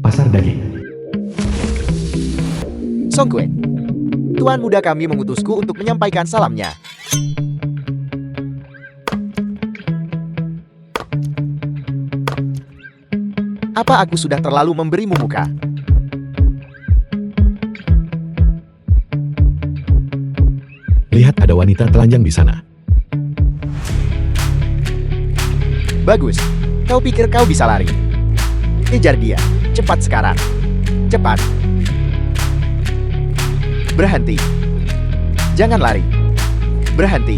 pasar daging. Songkue, tuan muda kami mengutusku untuk menyampaikan salamnya. Apa aku sudah terlalu memberimu muka? Lihat, ada wanita telanjang di sana. Bagus, kau pikir kau bisa lari? Kejar dia, cepat sekarang. Cepat. Berhenti. Jangan lari. Berhenti.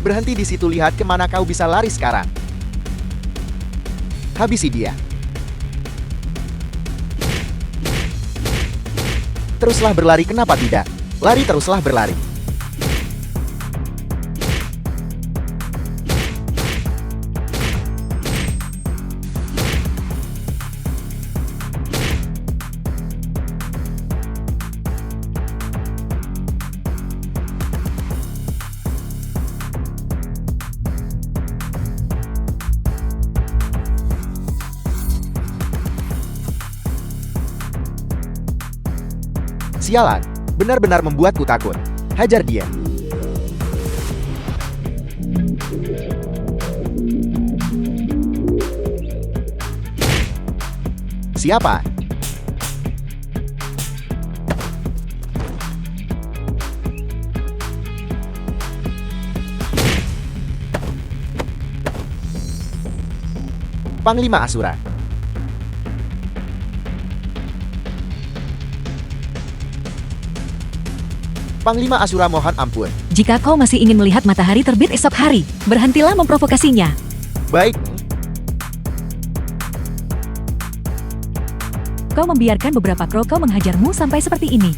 Berhenti di situ, lihat kemana kau bisa lari sekarang. Habisi dia. Teruslah berlari, kenapa tidak? Lari, teruslah berlari. Sialan, benar-benar membuatku takut. Hajar dia. Siapa? Panglima Asura. Panglima Asura, mohon ampun. Jika kau masih ingin melihat matahari terbit esok hari, berhentilah memprovokasinya. Baik, Kau membiarkan beberapa kro kau menghajarmu sampai seperti ini.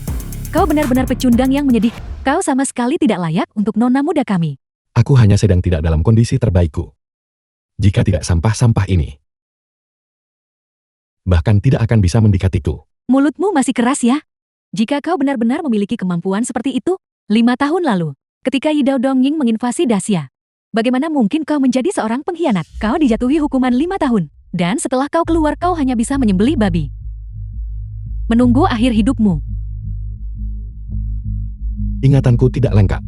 Kau benar-benar pecundang yang menyedih. Kau sama sekali tidak layak untuk nona muda kami. Aku hanya sedang tidak dalam kondisi terbaikku. Jika tidak sampah-sampah ini, bahkan tidak akan bisa mendekatiku. Mulutmu masih keras ya? Jika kau benar-benar memiliki kemampuan seperti itu, 5 tahun lalu, ketika Yidao Dongying menginvasi Dacia, bagaimana mungkin kau menjadi seorang pengkhianat? Kau dijatuhi hukuman 5 tahun, dan setelah kau keluar kau hanya bisa menyembelih babi. Menunggu akhir hidupmu. Ingatanku tidak lengkap.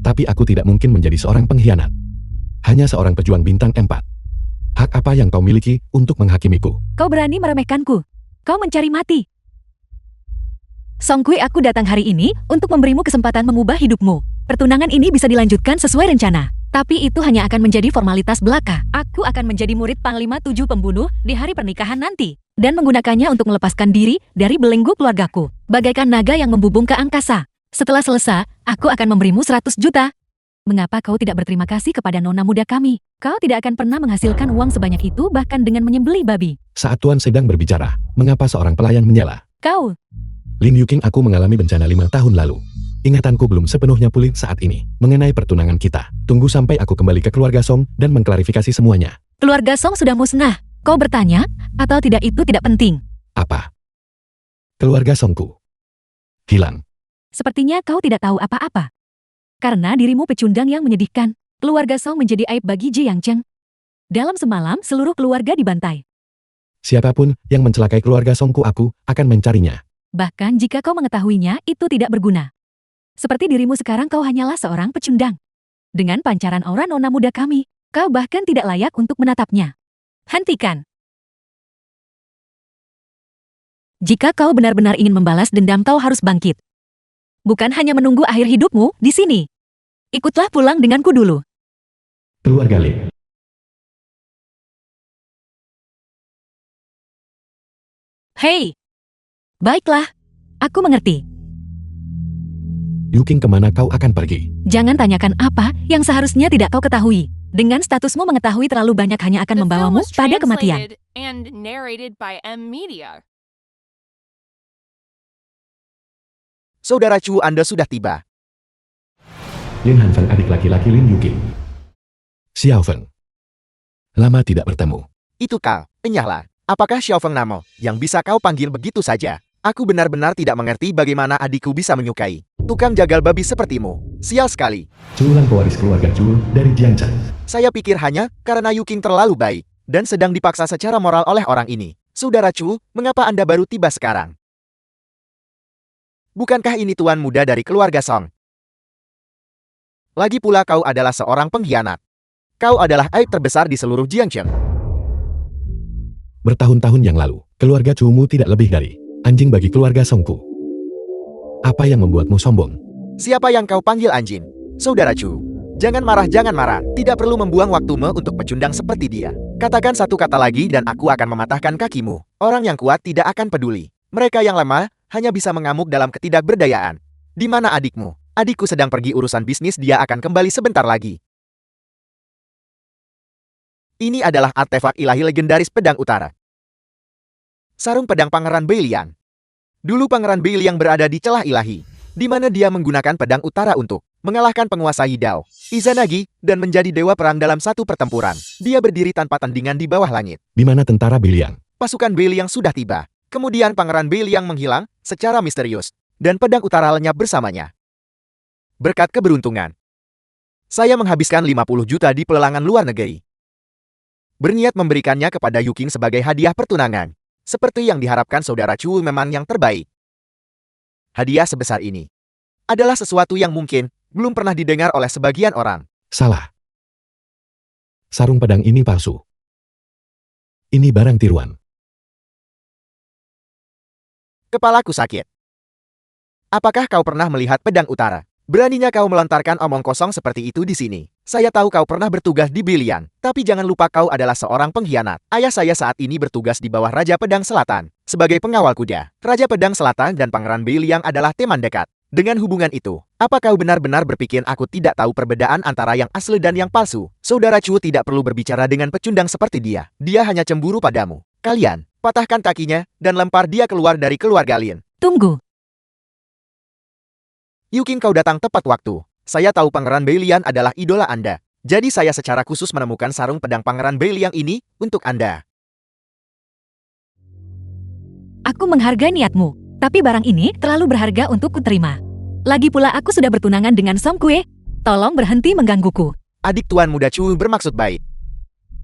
Tapi aku tidak mungkin menjadi seorang pengkhianat. Hanya seorang pejuang bintang 4. Hak apa yang kau miliki untuk menghakimiku? Kau berani meremehkanku. Kau mencari mati. Songkui, aku datang hari ini untuk memberimu kesempatan mengubah hidupmu. Pertunangan ini bisa dilanjutkan sesuai rencana. Tapi itu hanya akan menjadi formalitas belaka. Aku akan menjadi murid Panglima 7 pembunuh di hari pernikahan nanti. Dan menggunakannya untuk melepaskan diri dari belenggu keluargaku. Bagaikan naga yang membubung ke angkasa. Setelah selesai, aku akan memberimu 100 juta. Mengapa kau tidak berterima kasih kepada nona muda kami? Kau tidak akan pernah menghasilkan uang sebanyak itu bahkan dengan menyembelih babi. Saat Tuan sedang berbicara, mengapa seorang pelayan menyela? Kau... Lin Yuking, aku mengalami bencana 5 tahun lalu. Ingatanku belum sepenuhnya pulih saat ini mengenai pertunangan kita. Tunggu sampai aku kembali ke keluarga Song dan mengklarifikasi semuanya. Keluarga Song sudah musnah. Kau bertanya, atau tidak itu tidak penting. Apa? Keluarga Songku hilang. Sepertinya kau tidak tahu apa-apa. Karena dirimu pecundang yang menyedihkan. Keluarga Song menjadi aib bagi Ji Yangcheng. Dalam semalam, seluruh keluarga dibantai. Siapapun yang mencelakai keluarga Songku, aku akan mencarinya. Bahkan jika kau mengetahuinya, itu tidak berguna. Seperti dirimu sekarang, kau hanyalah seorang pecundang. Dengan pancaran aura nona muda kami, kau bahkan tidak layak untuk menatapnya. Hentikan. Jika kau benar-benar ingin membalas dendam, kau harus bangkit. Bukan hanya menunggu akhir hidupmu di sini. Ikutlah pulang denganku dulu. Keluarga Lin. Hei! Baiklah, aku mengerti. Yuking, kemana kau akan pergi? Jangan tanyakan apa yang seharusnya tidak kau ketahui. Dengan statusmu, mengetahui terlalu banyak hanya akan membawamu pada kematian. And narrated by M Media. Saudara Chu, Anda sudah tiba. Lin Hanfeng, adik laki-laki Lin Yuking. Xiao Feng. Lama tidak bertemu. Itu kau, enyahlah. Apakah Xiao Feng Namo yang bisa kau panggil begitu saja? Aku benar-benar tidak mengerti bagaimana adikku bisa menyukai tukang jagal babi sepertimu. Sial sekali. Cuulan pewaris keluarga Cu dari Jiangcheng. Saya pikir hanya karena Yuking terlalu baik dan sedang dipaksa secara moral oleh orang ini. Saudara Cu, mengapa Anda baru tiba sekarang? Bukankah ini tuan muda dari keluarga Song? Lagi pula kau adalah seorang pengkhianat. Kau adalah aib terbesar di seluruh Jiangcheng. Bertahun-tahun yang lalu, keluarga Cumu tidak lebih dari anjing bagi keluarga Songku. Apa yang membuatmu sombong? Siapa yang kau panggil anjing? Saudara Cu, jangan marah, jangan marah. Tidak perlu membuang waktumu untuk pecundang seperti dia. Katakan satu kata lagi dan aku akan mematahkan kakimu. Orang yang kuat tidak akan peduli. Mereka yang lemah hanya bisa mengamuk dalam ketidakberdayaan. Di mana adikmu? Adikku sedang pergi urusan bisnis, dia akan kembali sebentar lagi. Ini adalah artefak ilahi legendaris pedang utara. Sarung pedang Pangeran Beiliang. Dulu Pangeran Beiliang berada di celah ilahi, di mana dia menggunakan pedang utara untuk mengalahkan penguasa Yidao, Izanagi, dan menjadi dewa perang dalam satu pertempuran. Dia berdiri tanpa tandingan di bawah langit. Di mana tentara Beiliang? Pasukan Beiliang sudah tiba. Kemudian Pangeran Beiliang menghilang secara misterius, dan pedang utara lenyap bersamanya. Berkat keberuntungan, saya menghabiskan 50 juta di pelelangan luar negeri. Berniat memberikannya kepada Yuking sebagai hadiah pertunangan. Seperti yang diharapkan saudara Cu memang yang terbaik. Hadiah sebesar ini adalah sesuatu yang mungkin belum pernah didengar oleh sebagian orang. Salah. Sarung pedang ini palsu. Ini barang tiruan. Kepalaku sakit. Apakah kau pernah melihat pedang utara? Beraninya kau melontarkan omong kosong seperti itu di sini. Saya tahu kau pernah bertugas di Beiliang, tapi jangan lupa kau adalah seorang pengkhianat. Ayah saya saat ini bertugas di bawah Raja Pedang Selatan sebagai pengawal kuda. Raja Pedang Selatan dan Pangeran Beiliang adalah teman dekat. Dengan hubungan itu, apa kau benar-benar berpikir aku tidak tahu perbedaan antara yang asli dan yang palsu? Saudara Cu tidak perlu berbicara dengan pecundang seperti dia. Dia hanya cemburu padamu. Kalian, patahkan kakinya dan lempar dia keluar dari keluarga Lin. Tunggu. Yuking, kau datang tepat waktu. Saya tahu Pangeran Beiliang adalah idola Anda. Jadi saya secara khusus menemukan sarung pedang Pangeran Beiliang ini untuk Anda. Aku menghargai niatmu, tapi barang ini terlalu berharga untuk kuterima. Lagi pula aku sudah bertunangan dengan Song Kue. Tolong berhenti menggangguku. Adik tuan muda Cu bermaksud baik.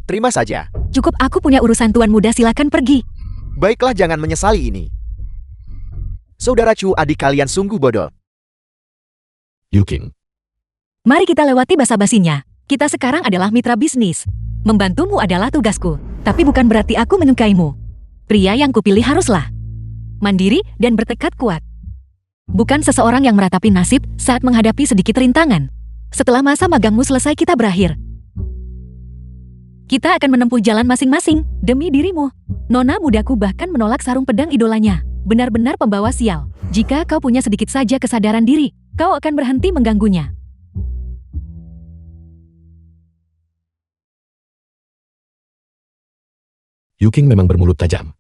Terima saja. Cukup, aku punya urusan, tuan muda, silakan pergi. Baiklah, jangan menyesali ini. Saudara Cu, adik kalian sungguh bodoh. Yuking. Mari kita lewati basa-basinya. Kita sekarang adalah mitra bisnis. Membantumu adalah tugasku, tapi bukan berarti aku menyukaimu. Pria yang kupilih haruslah mandiri dan bertekad kuat. Bukan seseorang yang meratapi nasib saat menghadapi sedikit rintangan. Setelah masa magangmu selesai, kita berakhir. Kita akan menempuh jalan masing-masing demi dirimu. Nona mudaku bahkan menolak sarung pedang idolanya. Benar-benar pembawa sial. Jika kau punya sedikit saja kesadaran diri, kau akan berhenti mengganggunya. Yuking memang bermulut tajam.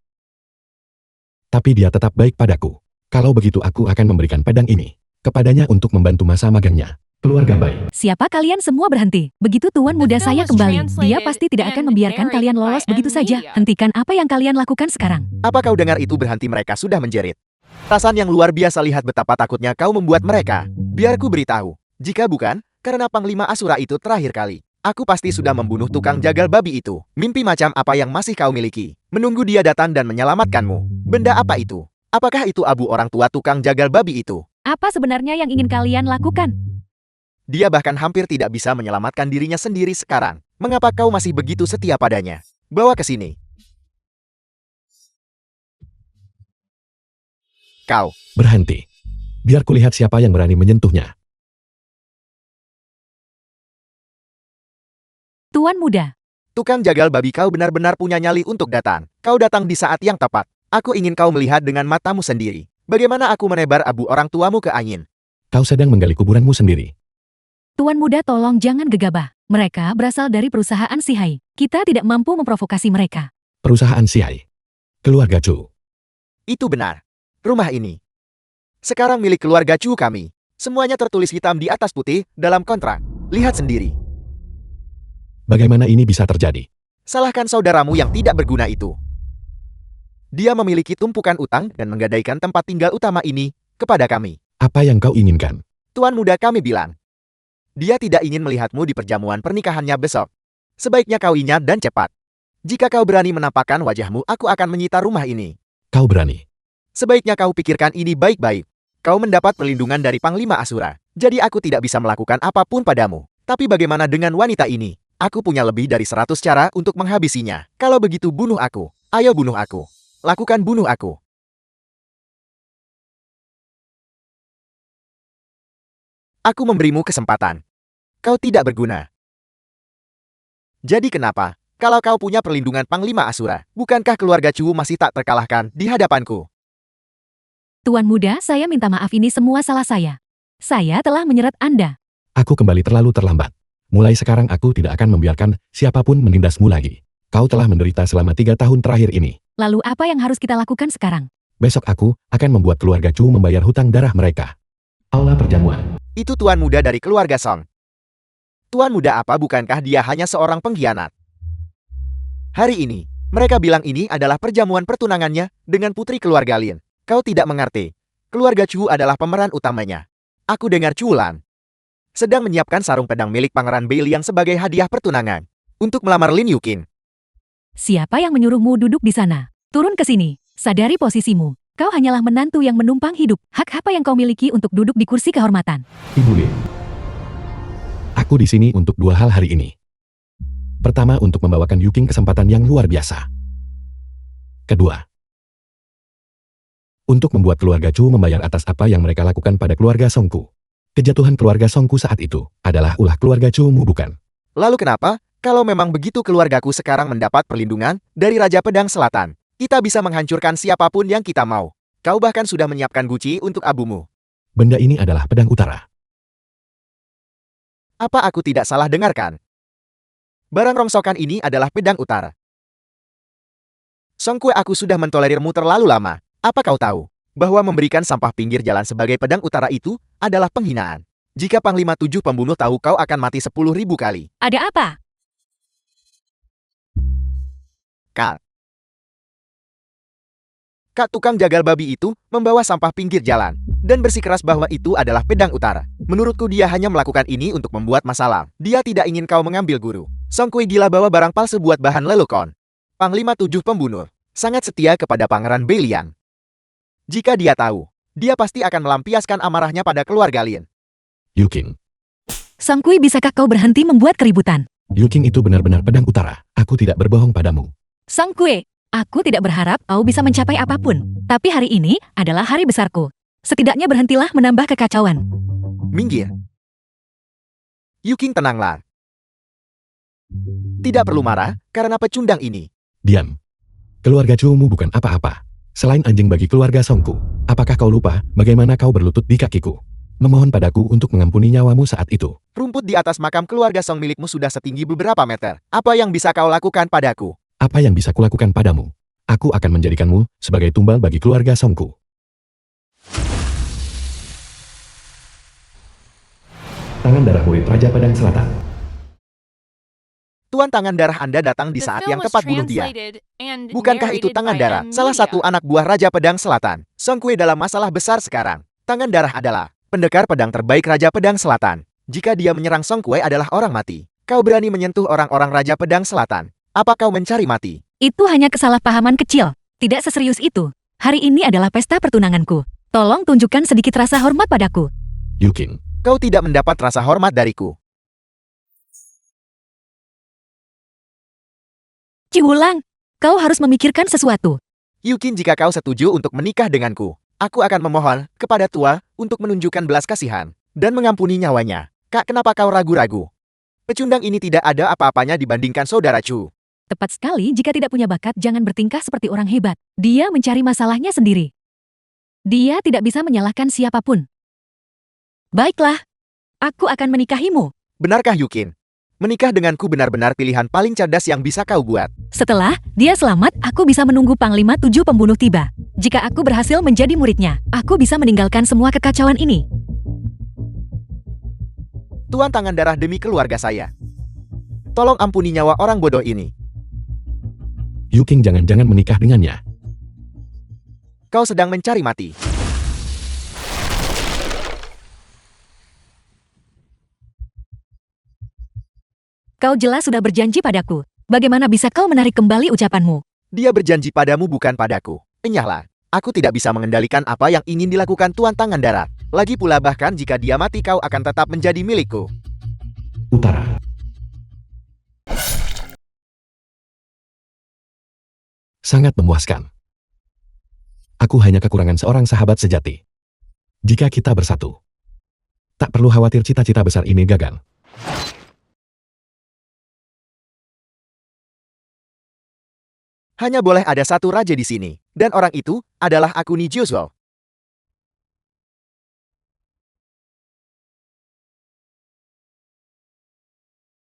Tapi dia tetap baik padaku. Kalau begitu aku akan memberikan pedang ini kepadanya untuk membantu masa magangnya. Keluarga baik. Siapa kalian semua berhenti? Begitu tuan muda saya kembali, dia pasti tidak akan membiarkan kalian lolos begitu saja. Hentikan apa yang kalian lakukan sekarang. Apa kau dengar itu? Berhenti, mereka sudah menjerit. Rasan yang luar biasa, lihat betapa takutnya kau membuat mereka. Biar ku beritahu, jika bukan karena Panglima Asura itu terakhir kali, aku pasti sudah membunuh tukang jagal babi itu. Mimpi macam apa yang masih kau miliki? Menunggu dia datang dan menyelamatkanmu. Benda apa itu? Apakah itu abu orang tua tukang jagal babi itu? Apa sebenarnya yang ingin kalian lakukan? Dia bahkan hampir tidak bisa menyelamatkan dirinya sendiri sekarang. Mengapa kau masih begitu setia padanya? Bawa ke sini. Kau. Berhenti. Biar kulihat siapa yang berani menyentuhnya. Tuan muda. Tukang jagal babi, kau benar-benar punya nyali untuk datang. Kau datang di saat yang tepat. Aku ingin kau melihat dengan matamu sendiri. Bagaimana aku menebar abu orang tuamu ke angin. Kau sedang menggali kuburanmu sendiri. Tuan muda, tolong jangan gegabah. Mereka berasal dari perusahaan Sihai. Kita tidak mampu memprovokasi mereka. Perusahaan Sihai. Keluarga Cu. Itu benar. Rumah ini sekarang milik keluarga Cu kami. Semuanya tertulis hitam di atas putih dalam kontrak. Lihat sendiri. Bagaimana ini bisa terjadi? Salahkan saudaramu yang tidak berguna itu. Dia memiliki tumpukan utang dan menggadaikan tempat tinggal utama ini kepada kami. Apa yang kau inginkan? Tuan muda kami bilang, dia tidak ingin melihatmu di perjamuan pernikahannya besok. Sebaiknya kau ingat dan cepat. Jika kau berani menampakkan wajahmu, aku akan menyita rumah ini. Kau berani? Sebaiknya kau pikirkan ini baik-baik. Kau mendapat perlindungan dari Panglima Asura, jadi aku tidak bisa melakukan apapun padamu. Tapi bagaimana dengan wanita ini? Aku punya lebih dari 100 cara untuk menghabisinya. Kalau begitu bunuh aku. Ayo bunuh aku. Lakukan bunuh aku. Aku memberimu kesempatan. Kau tidak berguna. Jadi kenapa? Kalau kau punya perlindungan Panglima Asura, bukankah keluarga Chu masih tak terkalahkan di hadapanku? Tuan muda, saya minta maaf, ini semua salah saya. Saya telah menyeret Anda. Aku kembali terlalu terlambat. Mulai sekarang aku tidak akan membiarkan siapapun menindasmu lagi. Kau telah menderita selama 3 tahun terakhir ini. Lalu apa yang harus kita lakukan sekarang? Besok aku akan membuat keluarga Chu membayar hutang darah mereka. Aula perjamuan. Itu tuan muda dari keluarga Song. Tuan muda apa, bukankah dia hanya seorang pengkhianat? Hari ini, mereka bilang ini adalah perjamuan pertunangannya dengan putri keluarga Lin. Kau tidak mengerti. Keluarga Chu adalah pemeran utamanya. Aku dengar Chu Lan sedang menyiapkan sarung pedang milik Pangeran Beiliang sebagai hadiah pertunangan untuk melamar Lin Yuqin. Siapa yang menyuruhmu duduk di sana? Turun ke sini. Sadari posisimu. Kau hanyalah menantu yang menumpang hidup. Hak apa yang kau miliki untuk duduk di kursi kehormatan? Ibu Lin. Aku di sini untuk 2 hal hari ini. Pertama, untuk membawakan Yuqin kesempatan yang luar biasa. Kedua, untuk membuat keluarga Chu membayar atas apa yang mereka lakukan pada keluarga Songku. Kejatuhan keluarga Songku saat itu adalah ulah keluarga Chu-mu, bukan? Lalu kenapa? Kalau memang begitu, keluargaku sekarang mendapat perlindungan dari Raja Pedang Selatan. Kita bisa menghancurkan siapapun yang kita mau. Kau bahkan sudah menyiapkan guci untuk abumu. Benda ini adalah pedang utara. Apa aku tidak salah dengarkan? Barang rongsokan ini adalah pedang utara. Songkue, aku sudah mentolerirmu terlalu lama. Apa kau tahu bahwa memberikan sampah pinggir jalan sebagai pedang utara itu adalah penghinaan? Jika Panglima 7 pembunuh tahu, kau akan mati 10.000 kali. Ada apa? Kak tukang jagal babi itu membawa sampah pinggir jalan dan bersikeras bahwa itu adalah pedang utara. Menurutku dia hanya melakukan ini untuk membuat masalah. Dia tidak ingin kau mengambil guru. Songkue gila bawa barang palsu buat bahan lelukon. Panglima 7 pembunuh sangat setia kepada Pangeran Beiliang. Jika dia tahu, dia pasti akan melampiaskan amarahnya pada keluarga Lin. Yuqin. Songkui, bisakah kau berhenti membuat keributan? Yuqin itu benar-benar pedang utara. Aku tidak berbohong padamu. Songkui, aku tidak berharap kau bisa mencapai apapun. Tapi hari ini adalah hari besarku. Setidaknya berhentilah menambah kekacauan. Minggir. Yuqin, tenanglah. Tidak perlu marah karena pecundang ini. Diam. Keluarga Chu-mu bukan apa-apa. Selain anjing bagi keluarga Songku. Apakah kau lupa bagaimana kau berlutut di kakiku? Memohon padaku untuk mengampuni nyawamu saat itu. Rumput di atas makam keluarga Song milikmu sudah setinggi beberapa meter. Apa yang bisa kau lakukan padaku? Apa yang bisa kulakukan padamu? Aku akan menjadikanmu sebagai tumbal bagi keluarga Songku. Tangan darah murid Raja Pedang Selatan. Tuan, tangan darah Anda datang di The saat film yang was tepat bunuh dia. translated and Bukankah itu narrated tangan by darah, M. salah Media. satu anak buah Raja Pedang Selatan? Songkue dalam masalah besar sekarang. Tangan darah adalah pendekar pedang terbaik Raja Pedang Selatan. Jika dia menyerang Songkue adalah orang mati. Kau berani menyentuh orang-orang Raja Pedang Selatan. Apa kau mencari mati? Itu hanya kesalahpahaman kecil. Tidak seserius itu. Hari ini adalah pesta pertunanganku. Tolong tunjukkan sedikit rasa hormat padaku. Yuqin. Kau tidak mendapat rasa hormat dariku. Ciwulang, kau harus memikirkan sesuatu. Yuqin, jika kau setuju untuk menikah denganku, aku akan memohon kepada tua untuk menunjukkan belas kasihan dan mengampuni nyawanya. Kak, kenapa kau ragu-ragu? Pecundang ini tidak ada apa-apanya dibandingkan saudara Chu. Tepat sekali, jika tidak punya bakat jangan bertingkah seperti orang hebat. Dia mencari masalahnya sendiri. Dia tidak bisa menyalahkan siapapun. Baiklah, aku akan menikahimu. Benarkah Yuqin? Menikah denganku benar-benar pilihan paling cerdas yang bisa kau buat. Setelah dia selamat, aku bisa menunggu Panglima 7 pembunuh tiba. Jika aku berhasil menjadi muridnya, aku bisa meninggalkan semua kekacauan ini. Tuan, tangan darah demi keluarga saya. Tolong ampuni nyawa orang bodoh ini. Yuqin, jangan-jangan menikah dengannya. Kau sedang mencari mati. Kau jelas sudah berjanji padaku. Bagaimana bisa kau menarik kembali ucapanmu? Dia berjanji padamu bukan padaku. Enyahlah. Aku tidak bisa mengendalikan apa yang ingin dilakukan Tuan Tangan Darat. Lagi pula bahkan jika dia mati kau akan tetap menjadi milikku. Utara. Sangat memuaskan. Aku hanya kekurangan seorang sahabat sejati. Jika kita bersatu, tak perlu khawatir cita-cita besar ini gagal. Hanya boleh ada satu raja di sini, dan orang itu adalah aku Nijiuzo.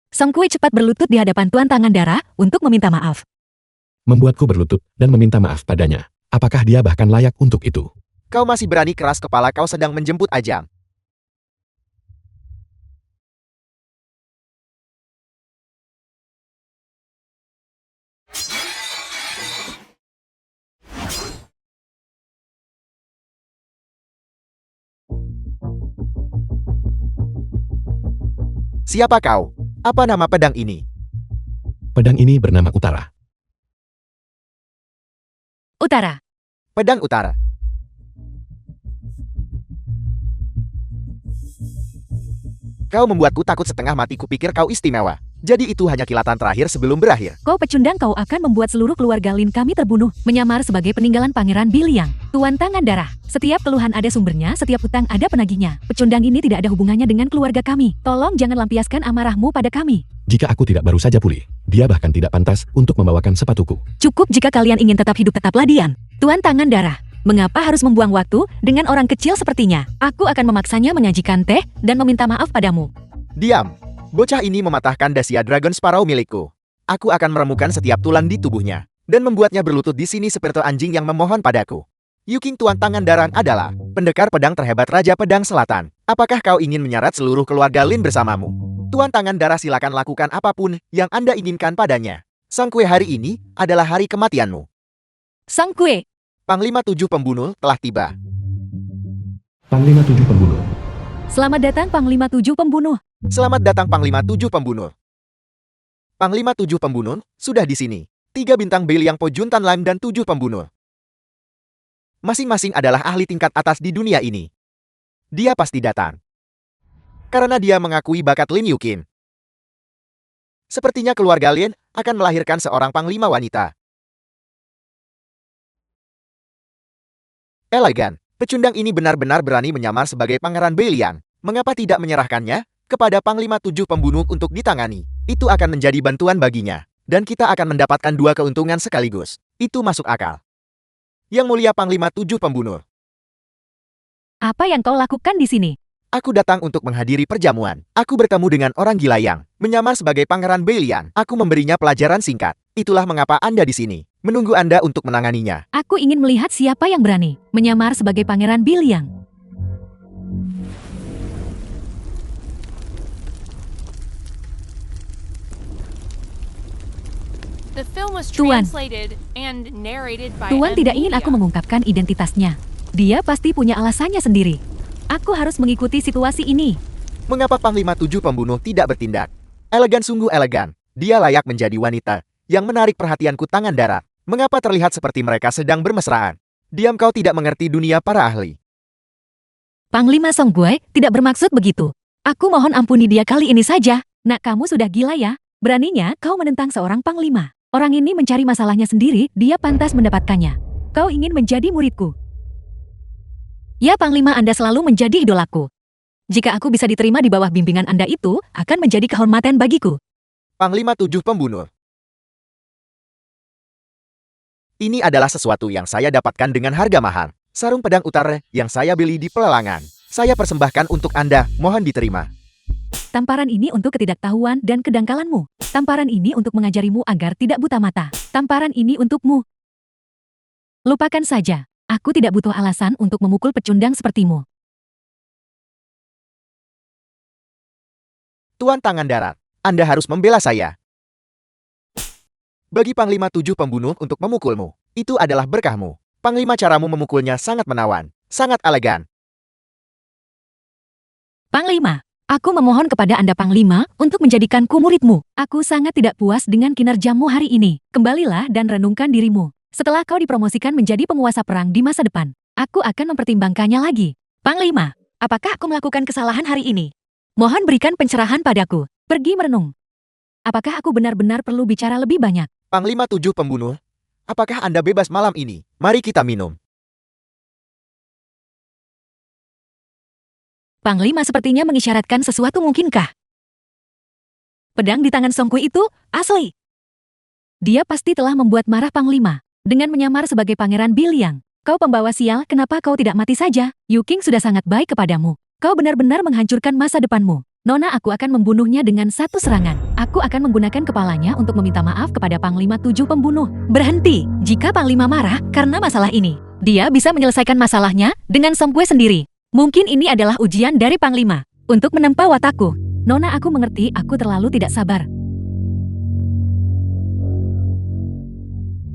Song Kui cepat berlutut di hadapan Tuan Tangan Darah untuk meminta maaf. Membuatku berlutut dan meminta maaf padanya. Apakah dia bahkan layak untuk itu? Kau masih berani keras kepala kau sedang menjemput ajam. Siapa kau? Apa nama pedang ini? Pedang ini bernama Utara. Utara. Pedang Utara. Kau membuatku takut setengah mati kupikir kau istimewa. Jadi itu hanya kilatan terakhir sebelum berakhir. Kau pecundang, kau akan membuat seluruh keluarga Lin kami terbunuh, menyamar sebagai peninggalan Pangeran Biliang. Tuan Tangan Darah, setiap keluhan ada sumbernya, setiap utang ada penagihnya. Pecundang ini tidak ada hubungannya dengan keluarga kami. Tolong jangan lampiaskan amarahmu pada kami. Jika aku tidak baru saja pulih, dia bahkan tidak pantas untuk membawakan sepatuku. Cukup jika kalian ingin tetap hidup, tetaplah diam. Tuan Tangan Darah, mengapa harus membuang waktu dengan orang kecil sepertinya? Aku akan memaksanya menyajikan teh dan meminta maaf padamu. Diam. Bocah ini mematahkan Dacia Dragon Sparrow milikku. Aku akan meremukan setiap tulang di tubuhnya dan membuatnya berlutut di sini seperti anjing yang memohon padaku. Yuking Tuan Tangan Darah adalah pendekar pedang terhebat Raja Pedang Selatan. Apakah kau ingin menyarat seluruh keluarga Lin bersamamu? Tuan Tangan Darah, silakan lakukan apapun yang Anda inginkan padanya. Sang Kue, hari ini adalah hari kematianmu. Sang Kue. Panglima 7 pembunuh telah tiba. Panglima 7 pembunuh. Selamat datang Panglima 7 pembunuh. Selamat datang Panglima 7 pembunuh. Panglima 7 pembunuh sudah di sini. 3 bintang Beiliang Po Juntan Lam dan 7 pembunuh. Masing-masing adalah ahli tingkat atas di dunia ini. Dia pasti datang. Karena dia mengakui bakat Lin Yukin. Sepertinya keluarga Lin akan melahirkan seorang panglima wanita. Elegan, pecundang ini benar-benar berani menyamar sebagai Pangeran Beiliang. Mengapa tidak menyerahkannya kepada Panglima 7 pembunuh untuk ditangani? Itu akan menjadi bantuan baginya. Dan kita akan mendapatkan 2 keuntungan sekaligus. Itu masuk akal. Yang mulia Panglima 7 pembunuh. Apa yang kau lakukan di sini? Aku datang untuk menghadiri perjamuan. Aku bertemu dengan orang gila yang menyamar sebagai Pangeran Beiliang. Aku memberinya pelajaran singkat. Itulah mengapa Anda di sini. Menunggu Anda untuk menanganinya. Aku ingin melihat siapa yang berani menyamar sebagai Pangeran Biliang. The film was Tuan. translated and narrated by Tuan tidak ingin aku Media. mengungkapkan identitasnya. Dia pasti punya alasannya sendiri. Aku harus mengikuti situasi ini. Mengapa Panglima 7 pembunuh tidak bertindak? Elegan, sungguh elegan. Dia layak menjadi wanita yang menarik perhatianku. Tangan Darat. Mengapa terlihat seperti mereka sedang bermesraan? Diam, kau tidak mengerti dunia para ahli. Panglima Song Gue tidak bermaksud begitu. Aku mohon ampuni dia kali ini saja. Nak, kamu sudah gila ya? Beraninya kau menentang seorang panglima. Orang ini mencari masalahnya sendiri, dia pantas mendapatkannya. Kau ingin menjadi muridku. Ya, Panglima, Anda selalu menjadi idolaku. Jika aku bisa diterima di bawah bimbingan Anda, itu akan menjadi kehormatan bagiku. Panglima 7 pembunuh. Ini adalah sesuatu yang saya dapatkan dengan harga mahal. Sarung pedang Utara yang saya beli di pelelangan. Saya persembahkan untuk Anda, mohon diterima. Tamparan ini untuk ketidaktahuan dan kedangkalanmu. Tamparan ini untuk mengajarimu agar tidak buta mata. Tamparan ini untukmu. Lupakan saja. Aku tidak butuh alasan untuk memukul pecundang sepertimu. Tuan Tangan Darat, Anda harus membela saya. Bagi Panglima 7 pembunuh untuk memukulmu, itu adalah berkahmu. Panglima, caramu memukulnya sangat menawan, sangat elegan. Panglima, aku memohon kepada Anda Panglima untuk menjadikanku muridmu. Aku sangat tidak puas dengan kinerjamu hari ini. Kembalilah dan renungkan dirimu. Setelah kau dipromosikan menjadi penguasa perang di masa depan, aku akan mempertimbangkannya lagi. Panglima, apakah aku melakukan kesalahan hari ini? Mohon berikan pencerahan padaku. Pergi merenung. Apakah aku benar-benar perlu bicara lebih banyak? Panglima 7 pembunuh, apakah Anda bebas malam ini? Mari kita minum. Panglima sepertinya mengisyaratkan sesuatu, mungkinkah? Pedang di tangan Songkui itu asli. Dia pasti telah membuat marah Panglima dengan menyamar sebagai Pangeran Biliang. Kau pembawa sial, kenapa kau tidak mati saja? Yu King sudah sangat baik kepadamu. Kau benar-benar menghancurkan masa depanmu. Nona, aku akan membunuhnya dengan satu serangan. Aku akan menggunakan kepalanya untuk meminta maaf kepada Panglima 7 pembunuh. Berhenti. Jika Panglima marah karena masalah ini, dia bisa menyelesaikan masalahnya dengan Songkui sendiri. Mungkin ini adalah ujian dari Panglima untuk menempa watakku. Nona, aku mengerti, aku terlalu tidak sabar.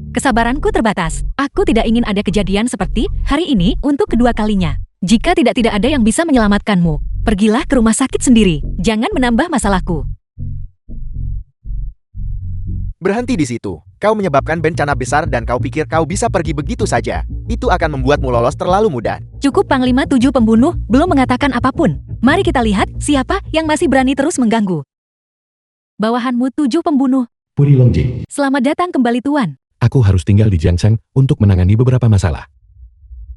Kesabaranku terbatas. Aku tidak ingin ada kejadian seperti hari ini untuk kedua kalinya. Jika tidak ada yang bisa menyelamatkanmu, pergilah ke rumah sakit sendiri. Jangan menambah masalahku. Berhenti di situ. Kau menyebabkan bencana besar dan kau pikir kau bisa pergi begitu saja. Itu akan membuatmu lolos terlalu mudah. Cukup, Panglima 7 pembunuh belum mengatakan apapun. Mari kita lihat siapa yang masih berani terus mengganggu. Bawahanmu 7 pembunuh. Puri Longjing, Selamat datang kembali, Tuan. aku harus tinggal di Jiangcheng untuk menangani beberapa masalah.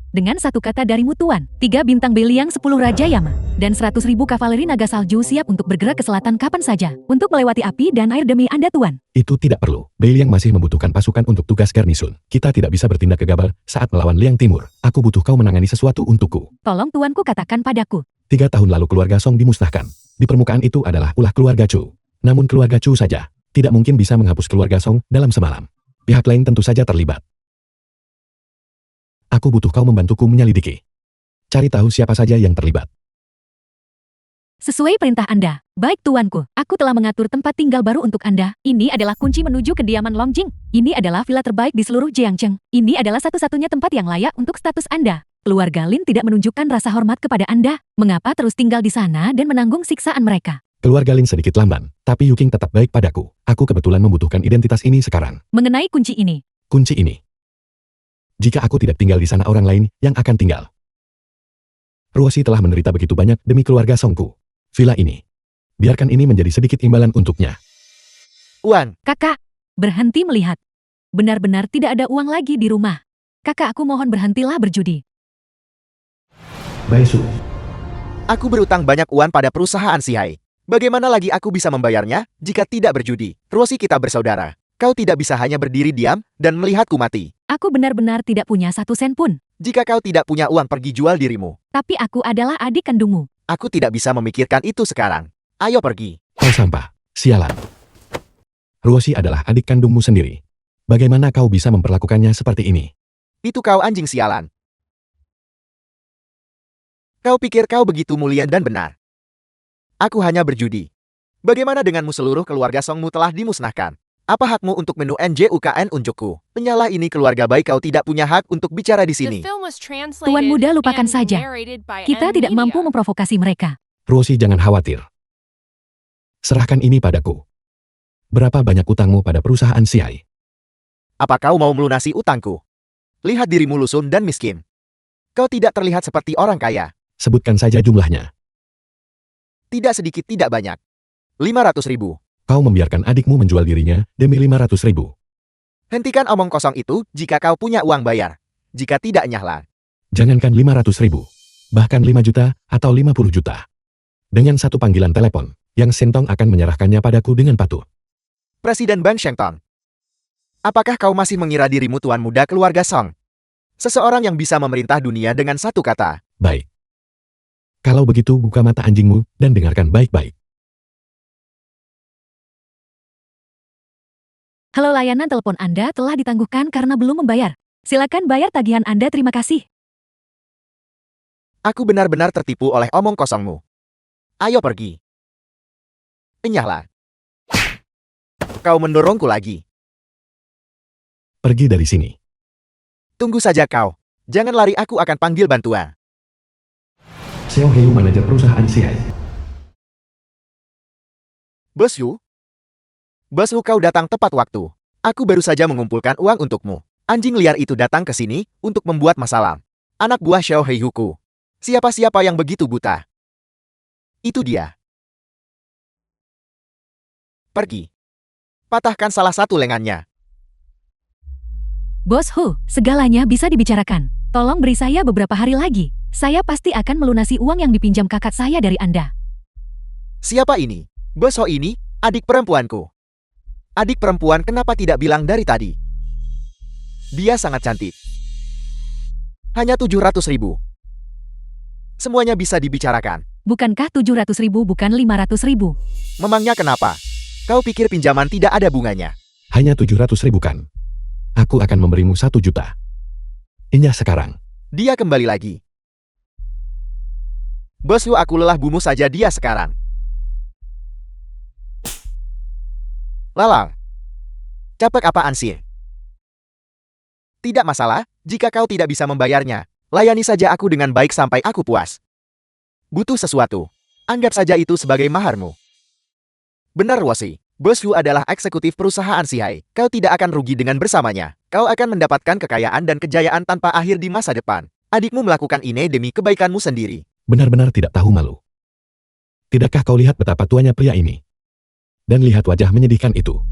Dengan satu kata darimu, Tuan, 3 bintang Beliang 10 Raja Yama, dan 100.000 kavaleri naga salju siap untuk bergerak ke selatan kapan saja, untuk melewati api dan air demi Anda, Tuan. Itu tidak perlu. Beiliang masih membutuhkan pasukan untuk tugas garnisun. Kita tidak bisa bertindak gegabah saat melawan Liang Timur. Aku butuh kau menangani sesuatu untukku. Tolong Tuanku katakan padaku. 3 tahun lalu keluarga Song dimusnahkan. Di permukaan itu adalah ulah keluarga Chu. Namun keluarga Chu saja tidak mungkin bisa menghapus keluarga Song dalam semalam. Pihak lain tentu saja terlibat. Aku butuh kau membantuku menyelidiki. Cari tahu siapa saja yang terlibat. Sesuai perintah Anda. Baik, Tuanku. Aku telah mengatur tempat tinggal baru untuk Anda. Ini adalah kunci menuju kediaman Longjing. Ini adalah villa terbaik di seluruh Jiangcheng. Ini adalah satu-satunya tempat yang layak untuk status Anda. Keluarga Lin tidak menunjukkan rasa hormat kepada Anda. Mengapa terus tinggal di sana dan menanggung siksaan mereka? Keluarga Lin sedikit lamban, tapi Yu King tetap baik padaku. Aku kebetulan membutuhkan identitas ini sekarang. Mengenai kunci ini. Kunci ini. Jika aku tidak tinggal di sana, orang lain yang akan tinggal. Ruosi telah menderita begitu banyak demi keluarga Songku. Villa ini. Biarkan ini menjadi sedikit imbalan untuknya. Uang, Kakak, berhenti melihat. Benar-benar tidak ada uang lagi di rumah. Kakak, aku mohon berhentilah berjudi. Baisu, aku berutang banyak uang pada perusahaan Sihai. Bagaimana lagi aku bisa membayarnya jika tidak berjudi? Ruosi, kita bersaudara. Kau tidak bisa hanya berdiri diam dan melihatku mati. Aku benar-benar tidak punya 1 sen pun. Jika kau tidak punya uang, pergi jual dirimu. Tapi aku adalah adik kandungmu. Aku tidak bisa memikirkan itu sekarang. Ayo pergi. kau sampah. Sialan. Ruosi adalah adik kandungmu sendiri. Bagaimana kau bisa memperlakukannya seperti ini? Itu kau anjing sialan. Kau pikir kau begitu mulia dan benar? Aku hanya berjudi. Bagaimana denganmu? Seluruh keluarga Songmu telah dimusnahkan. Apa hakmu untuk menu NJUKN unjukku? Penyalah ini keluarga baik, kau tidak punya hak untuk bicara di sini. Tuan muda, lupakan saja. Kita tidak mampu memprovokasi mereka. Ruosi, jangan khawatir. Serahkan ini padaku. Berapa banyak utangmu pada perusahaan Sihai? Apa kau mau melunasi utangku? Lihat dirimu lusun dan miskin. Kau tidak terlihat seperti orang kaya. Sebutkan saja jumlahnya. Tidak sedikit, tidak banyak. 500.000. Kau membiarkan adikmu menjual dirinya demi 500.000. Hentikan omong kosong itu. Jika kau punya uang, bayar. Jika tidak, nyahlah. Jangankan 500.000. Bahkan 5 juta atau 50 juta. Dengan satu panggilan telepon, Yang Shentong akan menyerahkannya padaku dengan patuh. Presiden Ban Shengtong. Apakah kau masih mengira dirimu tuan muda keluarga Song? Seseorang yang bisa memerintah dunia dengan satu kata. Baik. Kalau begitu, buka mata anjingmu dan dengarkan baik-baik. Halo, layanan telepon Anda telah ditangguhkan karena belum membayar. Silakan bayar tagihan Anda, terima kasih. Aku benar-benar tertipu oleh omong kosongmu. Ayo pergi. Enyahlah. Kau mendorongku lagi. Pergi dari sini. Tunggu saja kau. Jangan lari, aku akan panggil bantuan. Xiao Heiyu, manajer perusahaan Sihai. Bos Yu? Bos Yu, kau datang tepat waktu. Aku baru saja mengumpulkan uang untukmu. Anjing liar itu datang ke sini untuk membuat masalah. Anak buah Xiao Heiyuku. Siapa-siapa yang begitu buta? Itu dia. Pergi. Patahkan salah satu lengannya. Bos Hu, segalanya bisa dibicarakan. Tolong beri saya beberapa hari lagi. Saya pasti akan melunasi uang yang dipinjam kakak saya dari Anda. Siapa ini? Bos Ho ini, adik perempuanku. Adik perempuan, kenapa tidak bilang dari tadi? Dia sangat cantik. Hanya 700.000. Semuanya bisa dibicarakan. Bukankah 700.000 bukan 500.000? Memangnya kenapa? Kau pikir pinjaman tidak ada bunganya? Hanya 700.000 kan? Aku akan memberimu 1 juta. Inya sekarang. Dia kembali lagi. Bos Yu, aku lelah, bunuh saja dia sekarang. Lalang. Capek apaan sih? Tidak masalah, jika kau tidak bisa membayarnya. Layani saja aku dengan baik sampai aku puas. Butuh sesuatu. Anggap saja itu sebagai maharmu. Benar, Wosi. Bos Yu adalah eksekutif perusahaan Sihai. Kau tidak akan rugi dengan bersamanya. Kau akan mendapatkan kekayaan dan kejayaan tanpa akhir di masa depan. Adikmu melakukan ini demi kebaikanmu sendiri. Benar-benar tidak tahu malu. Tidakkah kau lihat betapa tuanya pria ini? Dan lihat wajah menyedihkan itu.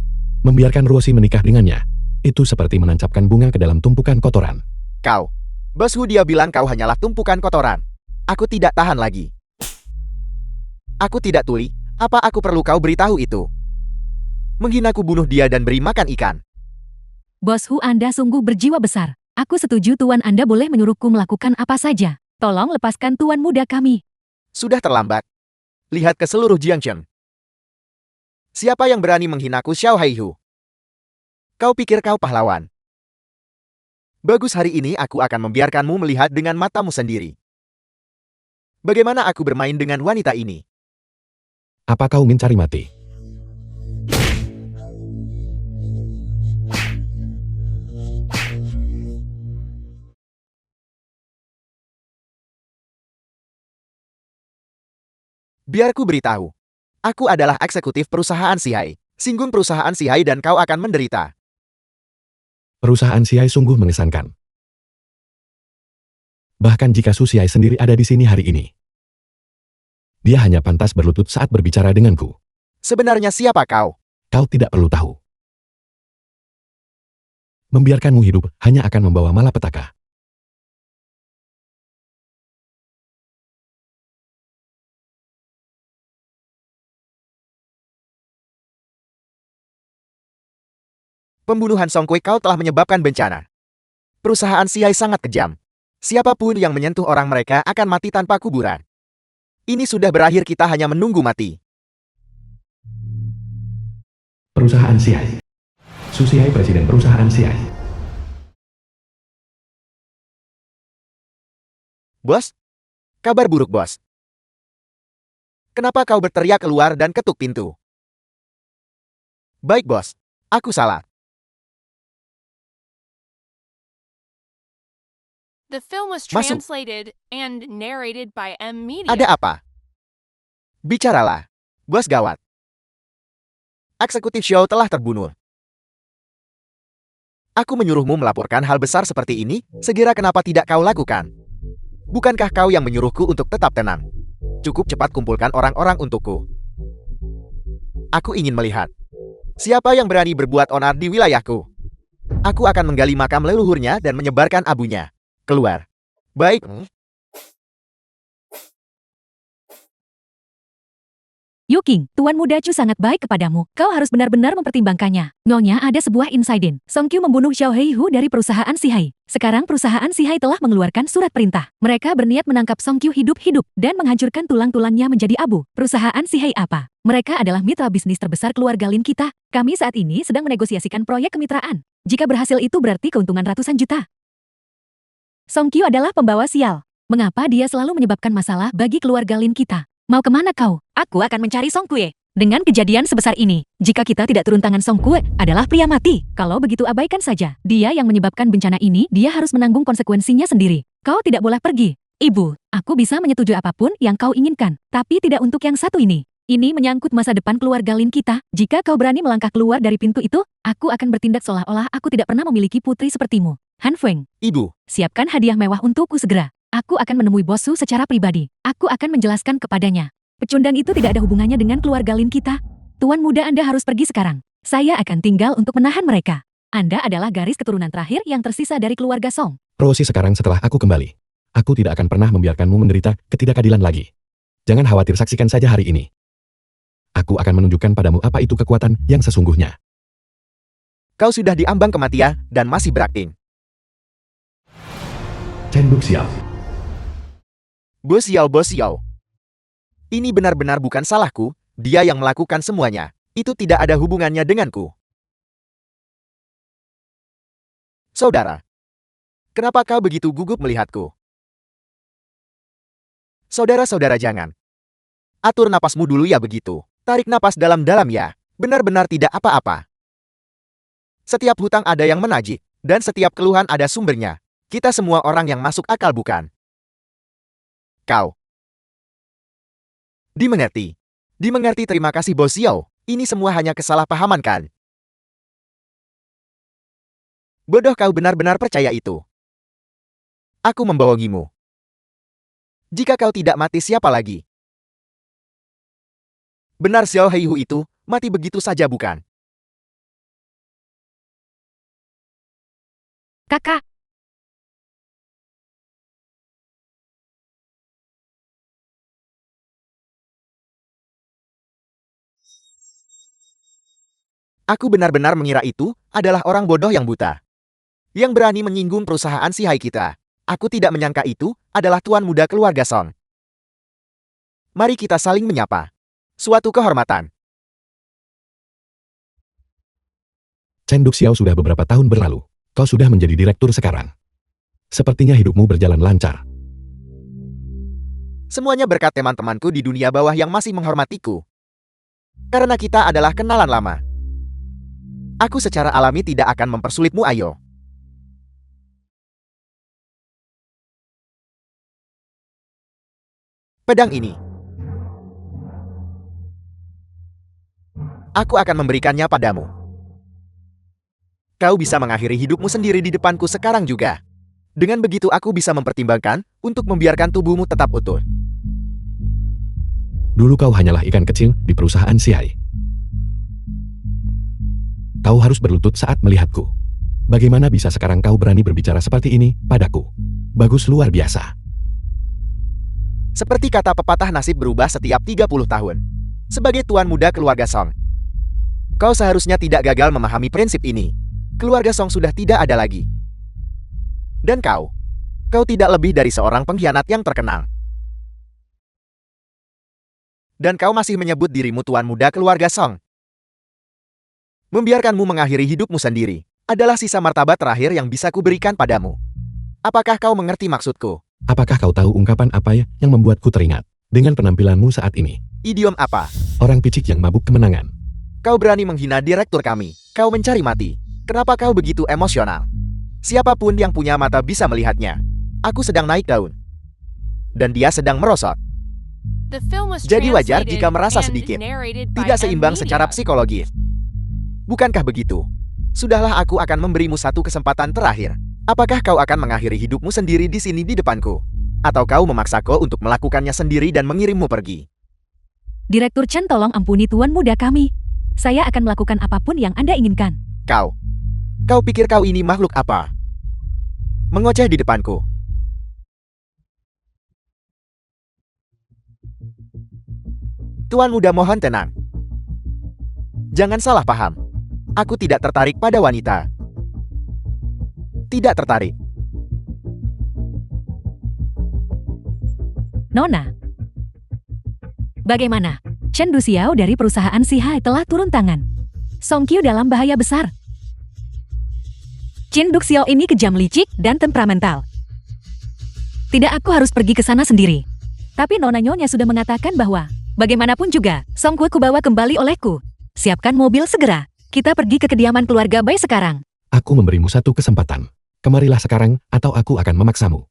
Membiarkan Ruoshi menikah dengannya. Itu seperti menancapkan bunga ke dalam tumpukan kotoran. Kau. Bos Hu, dia bilang kau hanyalah tumpukan kotoran. Aku tidak tahan lagi. Aku tidak tuli. Apa aku perlu kau beritahu itu? Menghinaku, bunuh dia dan beri makan ikan. Bos Hu, Anda sungguh berjiwa besar. Aku setuju Tuan Anda boleh menyuruhku melakukan apa saja. Tolong lepaskan Tuan muda kami. Sudah terlambat. Lihat ke seluruh Jiangchen. Siapa yang berani menghinaku, Xiao Heiyu? Kau pikir kau pahlawan? Bagus, hari ini aku akan membiarkanmu melihat dengan matamu sendiri. Bagaimana aku bermain dengan wanita ini? Apa kau mencari mati? Biar ku beritahu. Aku adalah eksekutif perusahaan Sihai. Singgung perusahaan Sihai dan kau akan menderita. Perusahaan Sihai sungguh mengesankan. Bahkan jika Su Sihai sendiri ada di sini hari ini. Dia hanya pantas berlutut saat berbicara denganku. Sebenarnya siapa kau? Kau tidak perlu tahu. Membiarkanmu hidup hanya akan membawa malapetaka. Pembunuhan Song Kui, kau telah menyebabkan bencana. Perusahaan Sihai sangat kejam. Siapapun yang menyentuh orang mereka akan mati tanpa kuburan. Ini sudah berakhir, kita hanya menunggu mati. Perusahaan Sihai. Su Sihai, presiden perusahaan Sihai. Bos? Kabar buruk, bos. Kenapa kau berteriak keluar dan ketuk pintu? Baik, bos. Aku salah. The film was Masuk. translated and narrated by M Media. Ada apa? Bicaralah. Bos, gawat. Eksekutif Xiao telah terbunuh. Aku menyuruhmu melaporkan hal besar seperti ini, segera kenapa tidak kau lakukan? Bukankah kau yang menyuruhku untuk tetap tenang? Cukup cepat kumpulkan orang-orang untukku. Aku ingin melihat. Siapa yang berani berbuat onar di wilayahku? Aku akan menggali makam leluhurnya dan menyebarkan abunya. Keluar. Baik. Yuking, Tuan Muda Chu sangat baik kepadamu. Kau harus benar-benar mempertimbangkannya. Nyonya, ada sebuah insiden. Song Qiu membunuh Xiao Heihu dari perusahaan Sihai. Sekarang perusahaan Sihai telah mengeluarkan surat perintah. Mereka berniat menangkap Song Qiu hidup-hidup dan menghancurkan tulang-tulangnya menjadi abu. Perusahaan Sihai apa? Mereka adalah mitra bisnis terbesar keluarga Lin kita. Kami saat ini sedang menegosiasikan proyek kemitraan. Jika berhasil itu berarti keuntungan ratusan juta. Song Qiu adalah pembawa sial. Mengapa dia selalu menyebabkan masalah bagi keluarga Lin kita? Mau kemana kau? Aku akan mencari Song Kue. Dengan kejadian sebesar ini, jika kita tidak turun tangan Song Kue adalah pria mati. Kalau begitu abaikan saja. Dia yang menyebabkan bencana ini, dia harus menanggung konsekuensinya sendiri. Kau tidak boleh pergi. Ibu, aku bisa menyetujui apapun yang kau inginkan, tapi tidak untuk yang satu ini. Ini menyangkut masa depan keluarga Lin kita. Jika kau berani melangkah keluar dari pintu itu, aku akan bertindak seolah-olah aku tidak pernah memiliki putri sepertimu. Han Feng, Ibu, siapkan hadiah mewah untukku segera. Aku akan menemui bosku secara pribadi. Aku akan menjelaskan kepadanya. Pecundang itu tidak ada hubungannya dengan keluarga Lin kita. Tuan muda Anda harus pergi sekarang. Saya akan tinggal untuk menahan mereka. Anda adalah garis keturunan terakhir yang tersisa dari keluarga Song. Rosie, sekarang setelah aku kembali, aku tidak akan pernah membiarkanmu menderita ketidakadilan lagi. Jangan khawatir, saksikan saja hari ini. Aku akan menunjukkan padamu apa itu kekuatan yang sesungguhnya. kau sudah diambang kematian dan masih berakting. Chen Duxiao. Bos Xiao. Ini benar-benar bukan salahku, dia yang melakukan semuanya. Itu tidak ada hubungannya denganku. Saudara, kenapa kau begitu gugup melihatku? Saudara-saudara, jangan. Atur napasmu dulu ya begitu. Tarik napas dalam-dalam ya. Benar-benar tidak apa-apa. Setiap hutang ada yang menagih, dan setiap keluhan ada sumbernya. Kita semua orang yang masuk akal, bukan? Kau. Dimengerti. Dimengerti, terima kasih Bos Xiao. Ini semua hanya kesalahpahaman kan? Bodoh, kau benar-benar percaya itu. Aku membohongimu. Jika kau tidak mati, siapa lagi? Benar, Xiao Heihu itu mati begitu saja, bukan? Kakak, Aku benar-benar mengira itu adalah orang bodoh yang buta. Yang berani menyinggung perusahaan si Hai kita. Aku tidak menyangka itu adalah tuan muda keluarga Song. Mari kita saling menyapa. Suatu kehormatan. Chen Duxiao, sudah beberapa tahun berlalu. Kau sudah menjadi direktur sekarang. Sepertinya hidupmu berjalan lancar. Semuanya berkat teman-temanku di dunia bawah yang masih menghormatiku. Karena kita adalah kenalan lama. Aku secara alami tidak akan mempersulitmu, ayo. Pedang ini. Aku akan memberikannya padamu. Kau bisa mengakhiri hidupmu sendiri di depanku sekarang juga. Dengan begitu aku bisa mempertimbangkan untuk membiarkan tubuhmu tetap utuh. Dulu kau hanyalah ikan kecil di perusahaan si Hai. Kau harus berlutut saat melihatku. Bagaimana bisa sekarang kau berani berbicara seperti ini padaku? Bagus, luar biasa. Seperti kata pepatah, nasib berubah setiap 30 tahun. Sebagai tuan muda keluarga Song, kau seharusnya tidak gagal memahami prinsip ini. Keluarga Song sudah tidak ada lagi. Dan kau tidak lebih dari seorang pengkhianat yang terkenal. Dan kau masih menyebut dirimu tuan muda keluarga Song. Membiarkanmu mengakhiri hidupmu sendiri adalah sisa martabat terakhir yang bisa kuberikan padamu. Apakah kau mengerti maksudku? Apakah kau tahu ungkapan apa ya yang membuatku teringat dengan penampilanmu saat ini? Idiom apa? Orang picik yang mabuk kemenangan. Kau berani menghina direktur kami. Kau mencari mati. Kenapa kau begitu emosional? Siapapun yang punya mata bisa melihatnya. Aku sedang naik daun. Dan dia sedang merosot. The film was Jadi wajar translated jika merasa and sedikit narrated by tidak seimbang M secara Media. psikologis. Bukankah begitu? Sudahlah, aku akan memberimu satu kesempatan terakhir. Apakah kau akan mengakhiri hidupmu sendiri di sini di depanku? Atau kau memaksaku untuk melakukannya sendiri dan mengirimmu pergi? Direktur Chen, tolong ampuni tuan muda kami. Saya akan melakukan apapun yang Anda inginkan. Kau pikir kau ini makhluk apa? Mengoceh di depanku. Tuan muda, mohon tenang. Jangan salah paham. Aku tidak tertarik pada wanita. Tidak tertarik. Nona. Bagaimana? Chen Duxiao dari perusahaan si Hai telah turun tangan. Song Qiu dalam bahaya besar. Chen Duxiao ini kejam, licik, dan temperamental. Tidak, aku harus pergi ke sana sendiri. Tapi Nona Nyonya sudah mengatakan bahwa Bagaimanapun juga, Song Kue kubawa kembali olehku. Siapkan mobil segera. Kita pergi ke kediaman keluarga Bai sekarang. Aku memberimu satu kesempatan. Kemarilah sekarang, atau aku akan memaksamu.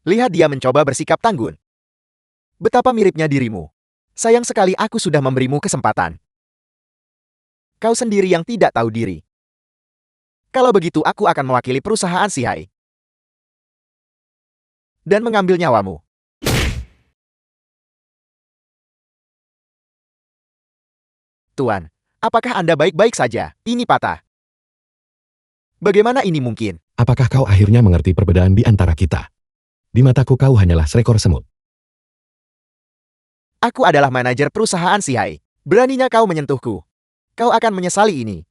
Lihat dia mencoba bersikap tanggun. Betapa miripnya dirimu. Sayang sekali aku sudah memberimu kesempatan. Kau sendiri yang tidak tahu diri. Kalau begitu aku akan mewakili perusahaan Sihai. Dan mengambil nyawamu. Tuan, apakah Anda baik-baik saja? Ini patah. Bagaimana ini mungkin? Apakah kau akhirnya mengerti perbedaan di antara kita? Di mataku kau hanyalah seekor semut. Aku adalah manajer perusahaan Sihai. Beraninya kau menyentuhku. Kau akan menyesali ini.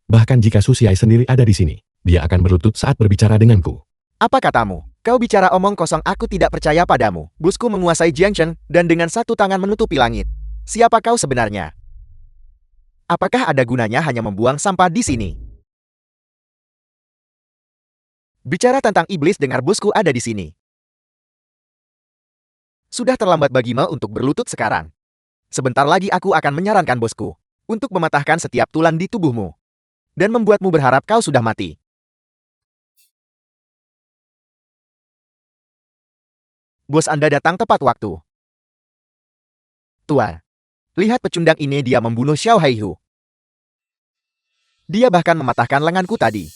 Bahkan jika Su Xiai sendiri ada di sini, dia akan berlutut saat berbicara denganku. Apa katamu? Kau bicara omong kosong, aku tidak percaya padamu. Bosku menguasai Jiangchen dan dengan satu tangan menutupi langit. Siapa kau sebenarnya? Apakah ada gunanya hanya membuang sampah di sini? Bicara tentang iblis, dengar bosku ada di sini. Sudah terlambat bagimu untuk berlutut sekarang. Sebentar lagi aku akan menyarankan bosku untuk mematahkan setiap tulang di tubuhmu dan membuatmu berharap kau sudah mati. Bos Anda datang tepat waktu. Tuan, lihat pecundang ini, dia membunuh Xiao Haihu. Dia bahkan mematahkan lenganku tadi.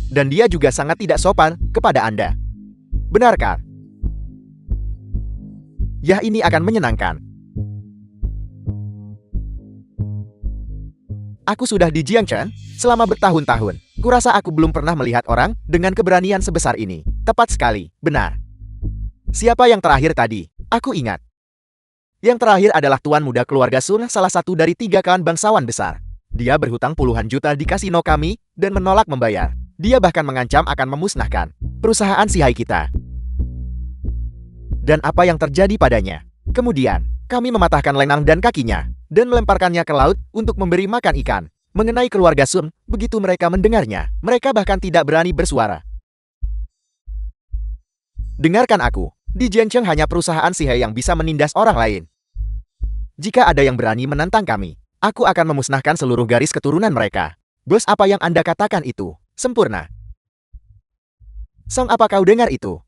Dan dia juga sangat tidak sopan kepada Anda. Benarkah? Ya, ini akan menyenangkan. Aku sudah di Jiangchen selama bertahun-tahun. Kurasa aku belum pernah melihat orang dengan keberanian sebesar ini. Tepat sekali, benar. Siapa yang terakhir tadi? Aku ingat. Yang terakhir adalah tuan muda keluarga Sun, salah satu dari 3 klan bangsawan besar. Dia berhutang puluhan juta di kasino kami dan menolak membayar. Dia bahkan mengancam akan memusnahkan perusahaan Sihai kita. Dan apa yang terjadi padanya? Kemudian, kami mematahkan lengan dan kakinya dan melemparkannya ke laut untuk memberi makan ikan. Mengenai keluarga Sun, begitu mereka mendengarnya, mereka bahkan tidak berani bersuara. Dengarkan aku. Di Jiangchen hanya perusahaan Sihai yang bisa menindas orang lain. Jika ada yang berani menantang kami, aku akan memusnahkan seluruh garis keturunan mereka. Bos, apa yang Anda katakan itu sempurna. Song, apa kau dengar itu?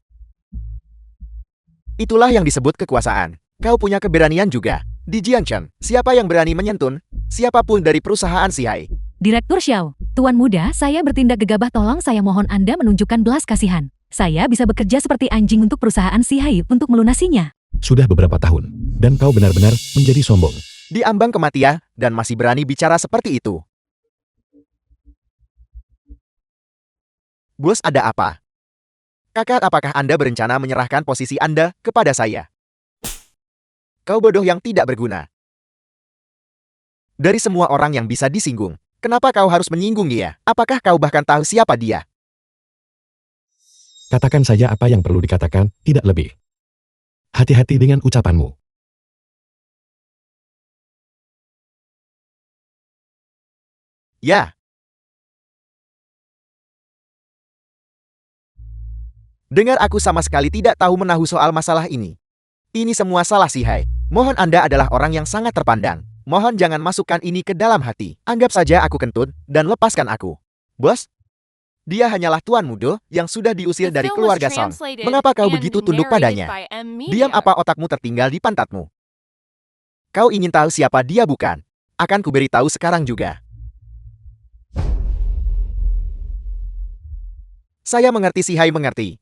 Itulah yang disebut kekuasaan. Kau punya keberanian juga. Di Jiangchen, siapa yang berani menyentuh siapapun dari perusahaan Sihai? Direktur Xiao, Tuan Muda, saya bertindak gegabah, tolong saya mohon Anda menunjukkan belas kasihan. Saya bisa bekerja seperti anjing untuk perusahaan Sihai untuk melunasinya. Sudah beberapa tahun, dan kau benar-benar menjadi sombong. Di ambang kematian, dan masih berani bicara seperti itu. Bos, ada apa? Kakak, apakah Anda berencana menyerahkan posisi Anda kepada saya? Kau bodoh yang tidak berguna. Dari semua orang yang bisa disinggung, kenapa kau harus menyinggung dia? Apakah kau bahkan tahu siapa dia? Katakan saja apa yang perlu dikatakan, tidak lebih. Hati-hati dengan ucapanmu. Ya. Dengar, aku sama sekali tidak tahu menahu soal masalah ini. Ini semua salah Sihai. Mohon Anda adalah orang yang sangat terpandang. Mohon jangan masukkan ini ke dalam hati. Anggap saja aku kentut dan lepaskan aku. Bos, dia hanyalah Tuan Mudo yang sudah diusir dari keluarga Song. Mengapa kau begitu tunduk padanya? Diam, apa otakmu tertinggal di pantatmu? Kau ingin tahu siapa dia, bukan? Akan kuberitahu sekarang juga. Saya mengerti, Sihai mengerti.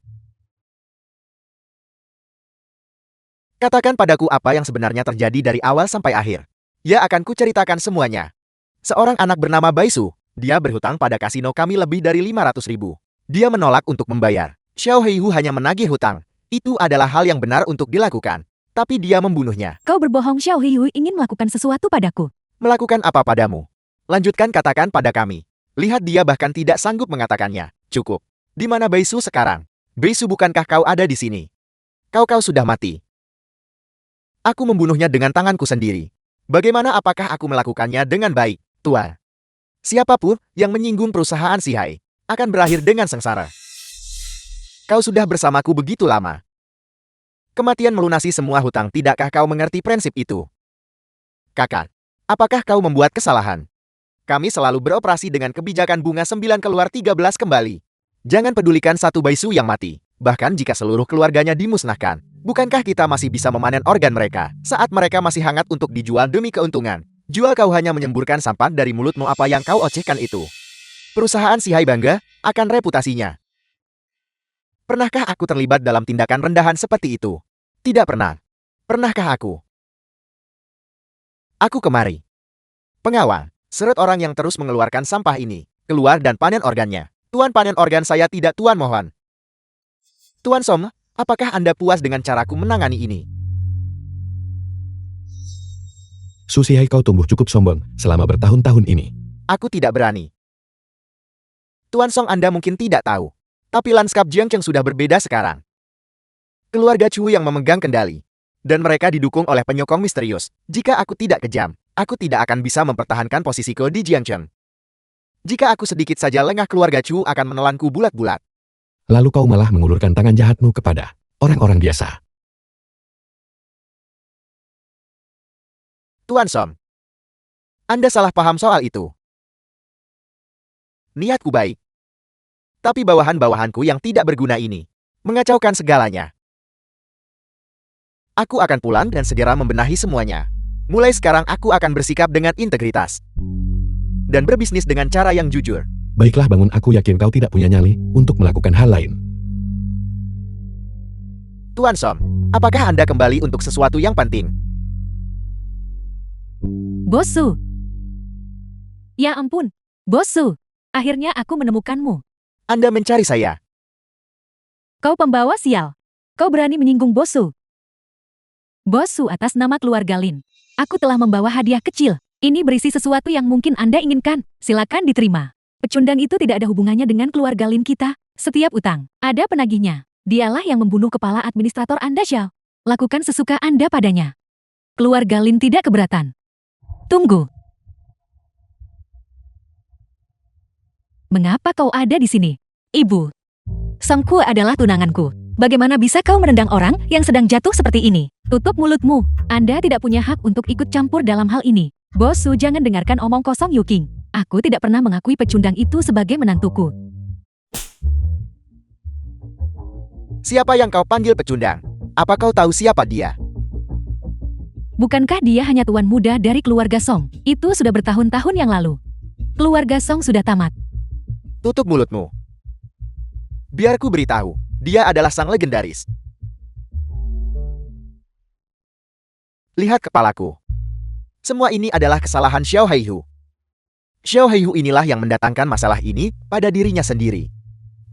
Katakan padaku apa yang sebenarnya terjadi dari awal sampai akhir. Ya, akan kuceritakan semuanya. Seorang anak bernama Baisu. Dia berhutang pada kasino kami lebih dari 500.000. Dia menolak untuk membayar. Xiao Heihu hanya menagih hutang. Itu adalah hal yang benar untuk dilakukan. Tapi dia membunuhnya. Kau berbohong, Xiao Heihu ingin melakukan sesuatu padaku. Melakukan apa padamu? Lanjutkan, katakan pada kami. Lihat, dia bahkan tidak sanggup mengatakannya. Cukup. Di mana Baisu sekarang? Baisu, bukankah kau ada di sini? Kau sudah mati. Aku membunuhnya dengan tanganku sendiri. Bagaimana, apakah aku melakukannya dengan baik, Tuan? Siapapun yang menyinggung perusahaan Sihai akan berakhir dengan sengsara. Kau sudah bersamaku begitu lama. Kematian melunasi semua hutang, tidakkah kau mengerti prinsip itu? Kakak, apakah kau membuat kesalahan? Kami selalu beroperasi dengan kebijakan bunga 9 keluar 13 kembali. Jangan pedulikan satu baisu yang mati, bahkan jika seluruh keluarganya dimusnahkan. Bukankah kita masih bisa memanen organ mereka saat mereka masih hangat untuk dijual demi keuntungan? Jual kau hanya menyemburkan sampah dari mulutmu. Apa yang kau ocehkan itu? Perusahaan Sihai bangga akan reputasinya. Pernahkah aku terlibat dalam tindakan rendahan seperti itu? Tidak pernah. Pernahkah aku? Aku kemari. Pengawal, seret orang yang terus mengeluarkan sampah ini. Keluar dan panen organnya. Tuan, panen organ saya tidak, Tuan, mohon. Tuan Som, apakah Anda puas dengan caraku menangani ini? Su Sihai, kau tumbuh cukup sombong selama bertahun-tahun ini. Aku tidak berani. Tuan Song, Anda mungkin tidak tahu, tapi lanskap Jiangcheng sudah berbeda sekarang. Keluarga Chu yang memegang kendali, dan mereka didukung oleh penyokong misterius. Jika aku tidak kejam, aku tidak akan bisa mempertahankan posisiku di Jiangcheng. Jika aku sedikit saja lengah, keluarga Chu akan menelanku bulat-bulat. Lalu kau malah mengulurkan tangan jahatmu kepada orang-orang biasa. Tuan Som, Anda salah paham soal itu. Niatku baik. Tapi bawahan-bawahanku yang tidak berguna ini mengacaukan segalanya. Aku akan pulang dan segera membenahi semuanya. Mulai sekarang aku akan bersikap dengan integritas dan berbisnis dengan cara yang jujur. Baiklah, bangun, aku yakin kau tidak punya nyali untuk melakukan hal lain. Tuan Som, apakah Anda kembali untuk sesuatu yang penting? Bos Su. Ya ampun, Bos Su. Akhirnya aku menemukanmu. Anda mencari saya. Kau pembawa sial. Kau berani menyinggung Bos Su. Bos Su, atas nama keluarga Lin, aku telah membawa hadiah kecil. Ini berisi sesuatu yang mungkin Anda inginkan. Silakan diterima. Pecundang itu tidak ada hubungannya dengan keluarga Lin kita. Setiap utang, ada penagihnya. Dialah yang membunuh kepala administrator Anda, Xiao. Lakukan sesuka Anda padanya. Keluarga Lin tidak keberatan. Tunggu. Mengapa kau ada di sini? Ibu. Songku adalah tunanganku. Bagaimana bisa kau menendang orang yang sedang jatuh seperti ini? Tutup mulutmu. Anda tidak punya hak untuk ikut campur dalam hal ini. Bos Su, jangan dengarkan omong kosong Yuking. Aku tidak pernah mengakui pecundang itu sebagai menantuku. Siapa yang kau panggil pecundang? Apa kau tahu siapa dia? Bukankah dia hanya tuan muda dari keluarga Song? Itu sudah bertahun-tahun yang lalu. Keluarga Song sudah tamat. Tutup mulutmu. Biar ku beritahu, dia adalah sang legendaris. Lihat kepalaku. Semua ini adalah kesalahan Xiao Haihu. Xiao Haihu inilah yang mendatangkan masalah ini pada dirinya sendiri.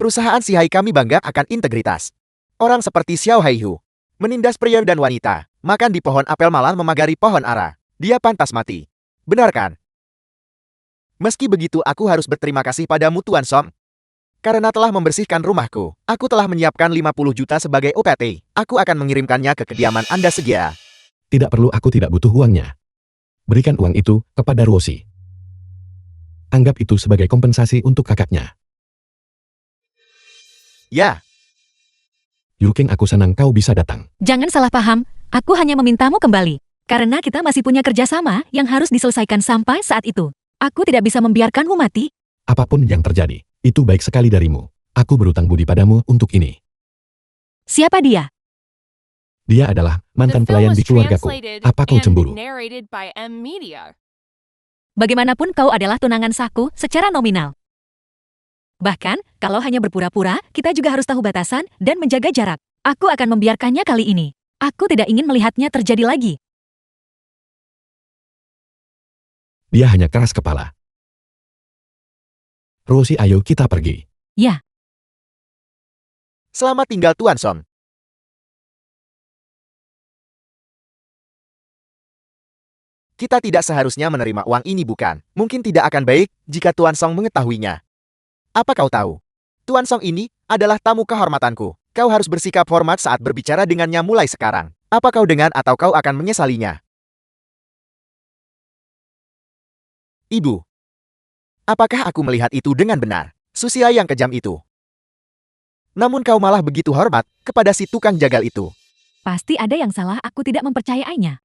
Perusahaan Sihai kami bangga akan integritas. Orang seperti Xiao Haihu menindas pria dan wanita, makan di pohon apel, malah memagari pohon ara. Dia pantas mati. Benar kan? Meski begitu, aku harus berterima kasih padamu, Tuan Som. Karena telah membersihkan rumahku, aku telah menyiapkan 50 juta sebagai UPT. Aku akan mengirimkannya ke kediaman Anda segera. Tidak perlu, aku tidak butuh uangnya. Berikan uang itu kepada Ruoshi. Anggap itu sebagai kompensasi untuk kakaknya. Ya, Yuking, aku senang kau bisa datang. Jangan salah paham, aku hanya memintamu kembali. Karena kita masih punya kerjasama yang harus diselesaikan sampai saat itu. Aku tidak bisa membiarkanmu mati. Apapun yang terjadi, itu baik sekali darimu. Aku berutang budi padamu untuk ini. Siapa dia? Dia adalah mantan The film pelayan was di keluargaku. translated Apa kau and cemburu? narrated by M Media. Bagaimanapun kau adalah tunangan sahku secara nominal. Bahkan, kalau hanya berpura-pura, kita juga harus tahu batasan dan menjaga jarak. Aku akan membiarkannya kali ini. Aku tidak ingin melihatnya terjadi lagi. Dia hanya keras kepala. Ruoshi, ayo kita pergi. Ya, selamat tinggal, Tuan Som. Kita tidak seharusnya menerima uang ini, bukan? Mungkin tidak akan baik jika Tuan Song mengetahuinya. Apa kau tahu? Tuan Song ini adalah tamu kehormatanku. Kau harus bersikap hormat saat berbicara dengannya mulai sekarang. Apa kau dengar atau kau akan menyesalinya? Ibu, apakah aku melihat itu dengan benar? Susia yang kejam itu. Namun kau malah begitu hormat kepada si tukang jagal itu. Pasti ada yang salah, aku tidak mempercayainya.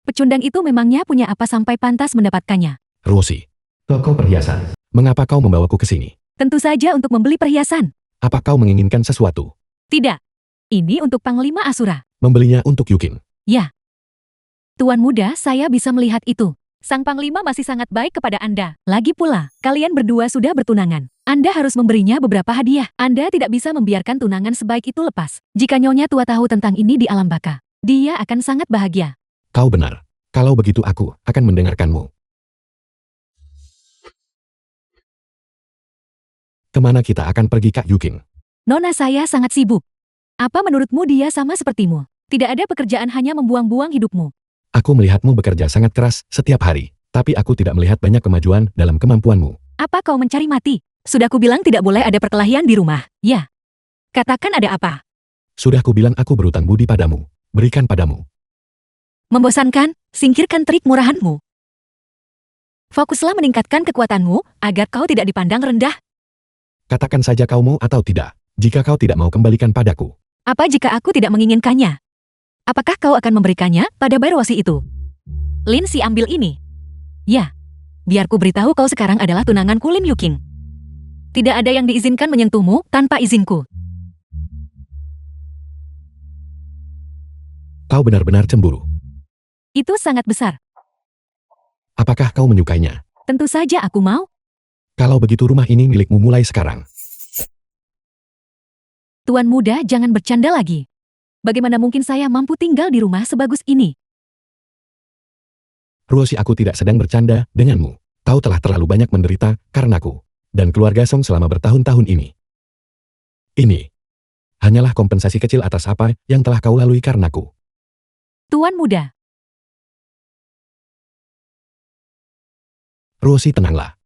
Pecundang itu memangnya punya apa sampai pantas mendapatkannya? Rosie, toko perhiasan. Mengapa kau membawaku ke sini? Tentu saja untuk membeli perhiasan. Apa kau menginginkan sesuatu? Tidak. Ini untuk Panglima Asura. Membelinya untuk Yukin. Ya. Tuan muda, saya bisa melihat itu. Sang Panglima masih sangat baik kepada Anda. Lagi pula, kalian berdua sudah bertunangan. Anda harus memberinya beberapa hadiah. Anda tidak bisa membiarkan tunangan sebaik itu lepas. Jika Nyonya Tua tahu tentang ini di alam baka, dia akan sangat bahagia. Kau benar. Kalau begitu aku akan mendengarkanmu. Kemana kita akan pergi, Kak Yukin? Nona saya sangat sibuk. Apa menurutmu dia sama sepertimu? Tidak ada pekerjaan, hanya membuang-buang hidupmu. Aku melihatmu bekerja sangat keras setiap hari, tapi aku tidak melihat banyak kemajuan dalam kemampuanmu. Apa kau mencari mati? Sudah kubilang tidak boleh ada perkelahian di rumah. Ya. Katakan ada apa? Sudah kubilang aku berutang budi padamu. Berikan padamu. Membosankan? Singkirkan trik murahanmu. Fokuslah meningkatkan kekuatanmu agar kau tidak dipandang rendah. Katakan saja kau mau atau tidak. Jika kau tidak mau, kembalikan padaku. Apa jika aku tidak menginginkannya? Apakah kau akan memberikannya pada Rosie itu? Lindsay, ambil ini. Ya. Biar ku beritahu kau sekarang adalah tunanganku, Lin Yuking. Tidak ada yang diizinkan menyentuhmu tanpa izinku. Kau benar-benar cemburu. Itu sangat besar. Apakah kau menyukainya? Tentu saja aku mau. Kalau begitu rumah ini milikmu mulai sekarang. Tuan muda, jangan bercanda lagi. Bagaimana mungkin saya mampu tinggal di rumah sebagus ini? Rosie, aku tidak sedang bercanda denganmu. Kau telah terlalu banyak menderita karenaku dan keluarga Song selama bertahun-tahun ini. Ini hanyalah kompensasi kecil atas apa yang telah kau lalui karenaku. Tuan muda, Rosie, tenanglah.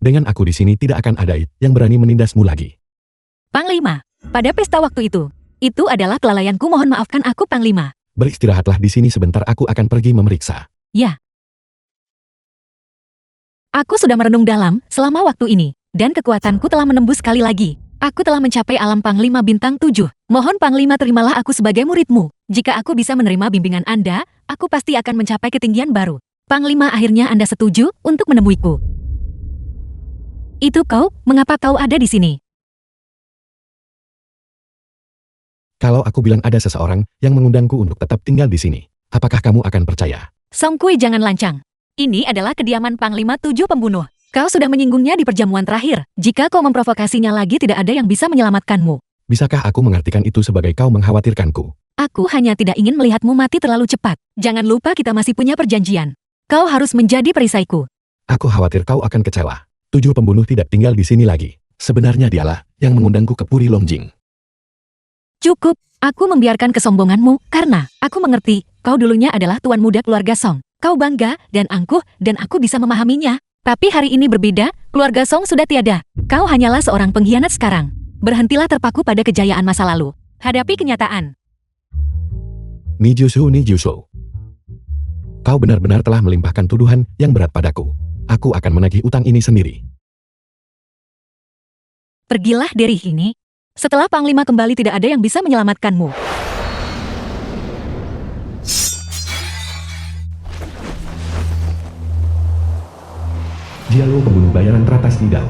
Dengan aku di sini tidak akan ada yang berani menindasmu lagi. Panglima, pada pesta waktu itu adalah kelalaianku, mohon maafkan aku, Panglima. Beristirahatlah di sini sebentar, aku akan pergi memeriksa. Ya. Aku sudah merenung dalam selama waktu ini, dan kekuatanku telah menembus sekali lagi. Aku telah mencapai alam Panglima bintang 7. Mohon Panglima, terimalah aku sebagai muridmu. Jika aku bisa menerima bimbingan Anda, aku pasti akan mencapai ketinggian baru. Panglima, akhirnya Anda setuju untuk menemuiku. Itu kau, mengapa kau ada di sini? Kalau aku bilang ada seseorang yang mengundangku untuk tetap tinggal di sini, apakah kamu akan percaya? Song Kui, jangan lancang. Ini adalah kediaman Panglima 7 pembunuh. Kau sudah menyinggungnya di perjamuan terakhir. Jika kau memprovokasinya lagi, tidak ada yang bisa menyelamatkanmu. Bisakah aku mengartikan itu sebagai kau mengkhawatirkanku? Aku hanya tidak ingin melihatmu mati terlalu cepat. Jangan lupa kita masih punya perjanjian. Kau harus menjadi perisaiku. Aku khawatir kau akan kecewa. 7 pembunuh tidak tinggal di sini lagi. Sebenarnya dialah yang mengundangku ke Puri Longjing. Cukup, aku membiarkan kesombonganmu karena aku mengerti kau dulunya adalah tuan muda keluarga Song. Kau bangga dan angkuh dan aku bisa memahaminya. Tapi hari ini berbeda, keluarga Song sudah tiada. Kau hanyalah seorang pengkhianat sekarang. Berhentilah terpaku pada kejayaan masa lalu. Hadapi kenyataan. Nijusu. Kau benar-benar telah melimpahkan tuduhan yang berat padaku. Aku akan menagih utang ini sendiri. Pergilah dari sini. Setelah Panglima kembali, tidak ada yang bisa menyelamatkanmu. Dialog pembunuh bayaran teratas Nidal.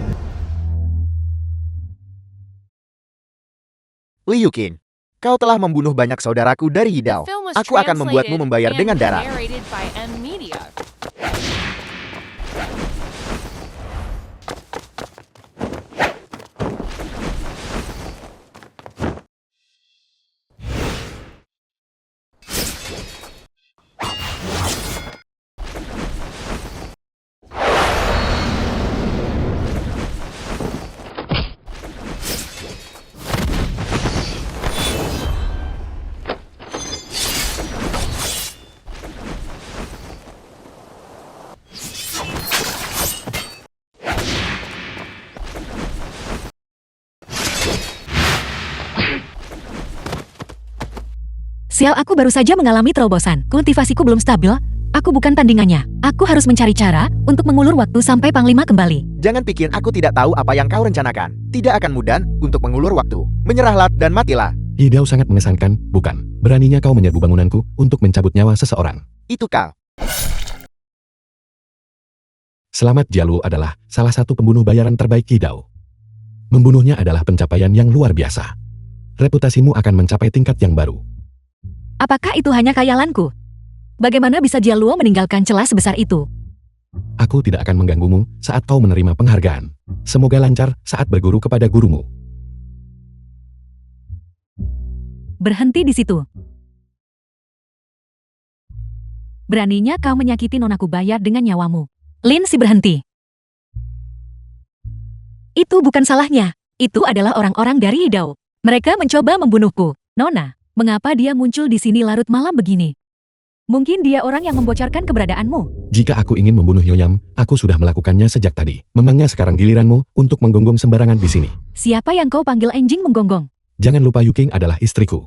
Li Yukin, kau telah membunuh banyak saudaraku dari The Hidao. film was Aku akan membuatmu translated membayar and dengan darah. narrated by M Media. Sial, aku baru saja mengalami terobosan. Kultivasiku belum stabil. Aku bukan tandingannya. Aku harus mencari cara untuk mengulur waktu sampai Panglima kembali. Jangan pikir aku tidak tahu apa yang kau rencanakan. Tidak akan mudah untuk mengulur waktu. Menyerahlah dan matilah. Hidao sangat mengesankan, bukan? Beraninya kau menyerbu bangunanku untuk mencabut nyawa seseorang. Itu kau. Selamat Jialuo adalah salah satu pembunuh bayaran terbaik Hidao. Membunuhnya adalah pencapaian yang luar biasa. Reputasimu akan mencapai tingkat yang baru. Apakah itu hanya khayalanku? Bagaimana bisa Jialuo meninggalkan celah sebesar itu? Aku tidak akan mengganggumu saat kau menerima penghargaan. Semoga lancar saat berguru kepada gurumu. Berhenti di situ. Beraninya kau menyakiti nonaku bayar dengan nyawamu. Lin Si berhenti. Itu bukan salahnya. Itu adalah orang-orang dari Hidao. Mereka mencoba membunuhku. Nona, mengapa dia muncul di sini larut malam begini? Mungkin dia orang yang membocorkan keberadaanmu. Jika aku ingin membunuh Yoyam, aku sudah melakukannya sejak tadi. Memangnya sekarang giliranmu untuk menggonggong sembarangan di sini? Siapa yang kau panggil anjing menggonggong? Jangan lupa Yuking adalah istriku.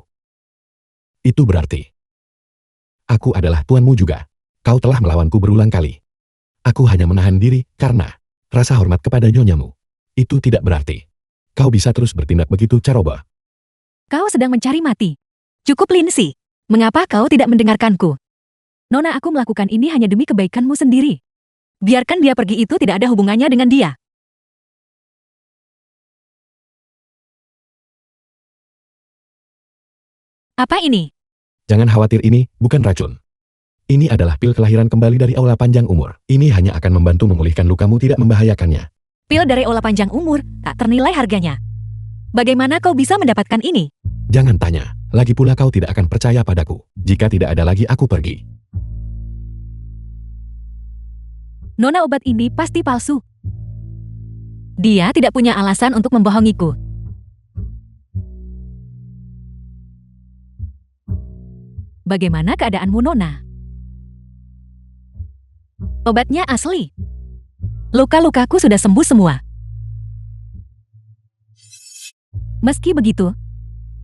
Itu berarti aku adalah tuanmu juga. Kau telah melawanku berulang kali. Aku hanya menahan diri karena rasa hormat kepada nyonyamu. Itu tidak berarti kau bisa terus bertindak begitu caroba. Kau sedang mencari mati. Cukup Lin Si. Mengapa kau tidak mendengarkanku? Nona, aku melakukan ini hanya demi kebaikanmu sendiri. Biarkan dia pergi, itu tidak ada hubungannya dengan dia. Apa ini? Jangan khawatir, ini bukan racun. Ini adalah pil kelahiran kembali dari aula panjang umur. Ini hanya akan membantu memulihkan lukamu, tidak membahayakannya. Pil dari aula panjang umur, tak ternilai harganya. Bagaimana kau bisa mendapatkan ini? Jangan tanya. Lagi pula kau tidak akan percaya padaku. Jika tidak ada lagi, aku pergi. Nona, obat ini pasti palsu. Dia tidak punya alasan untuk membohongiku. Bagaimana keadaanmu, Nona? Obatnya asli. Luka-lukaku sudah sembuh semua. Meski begitu,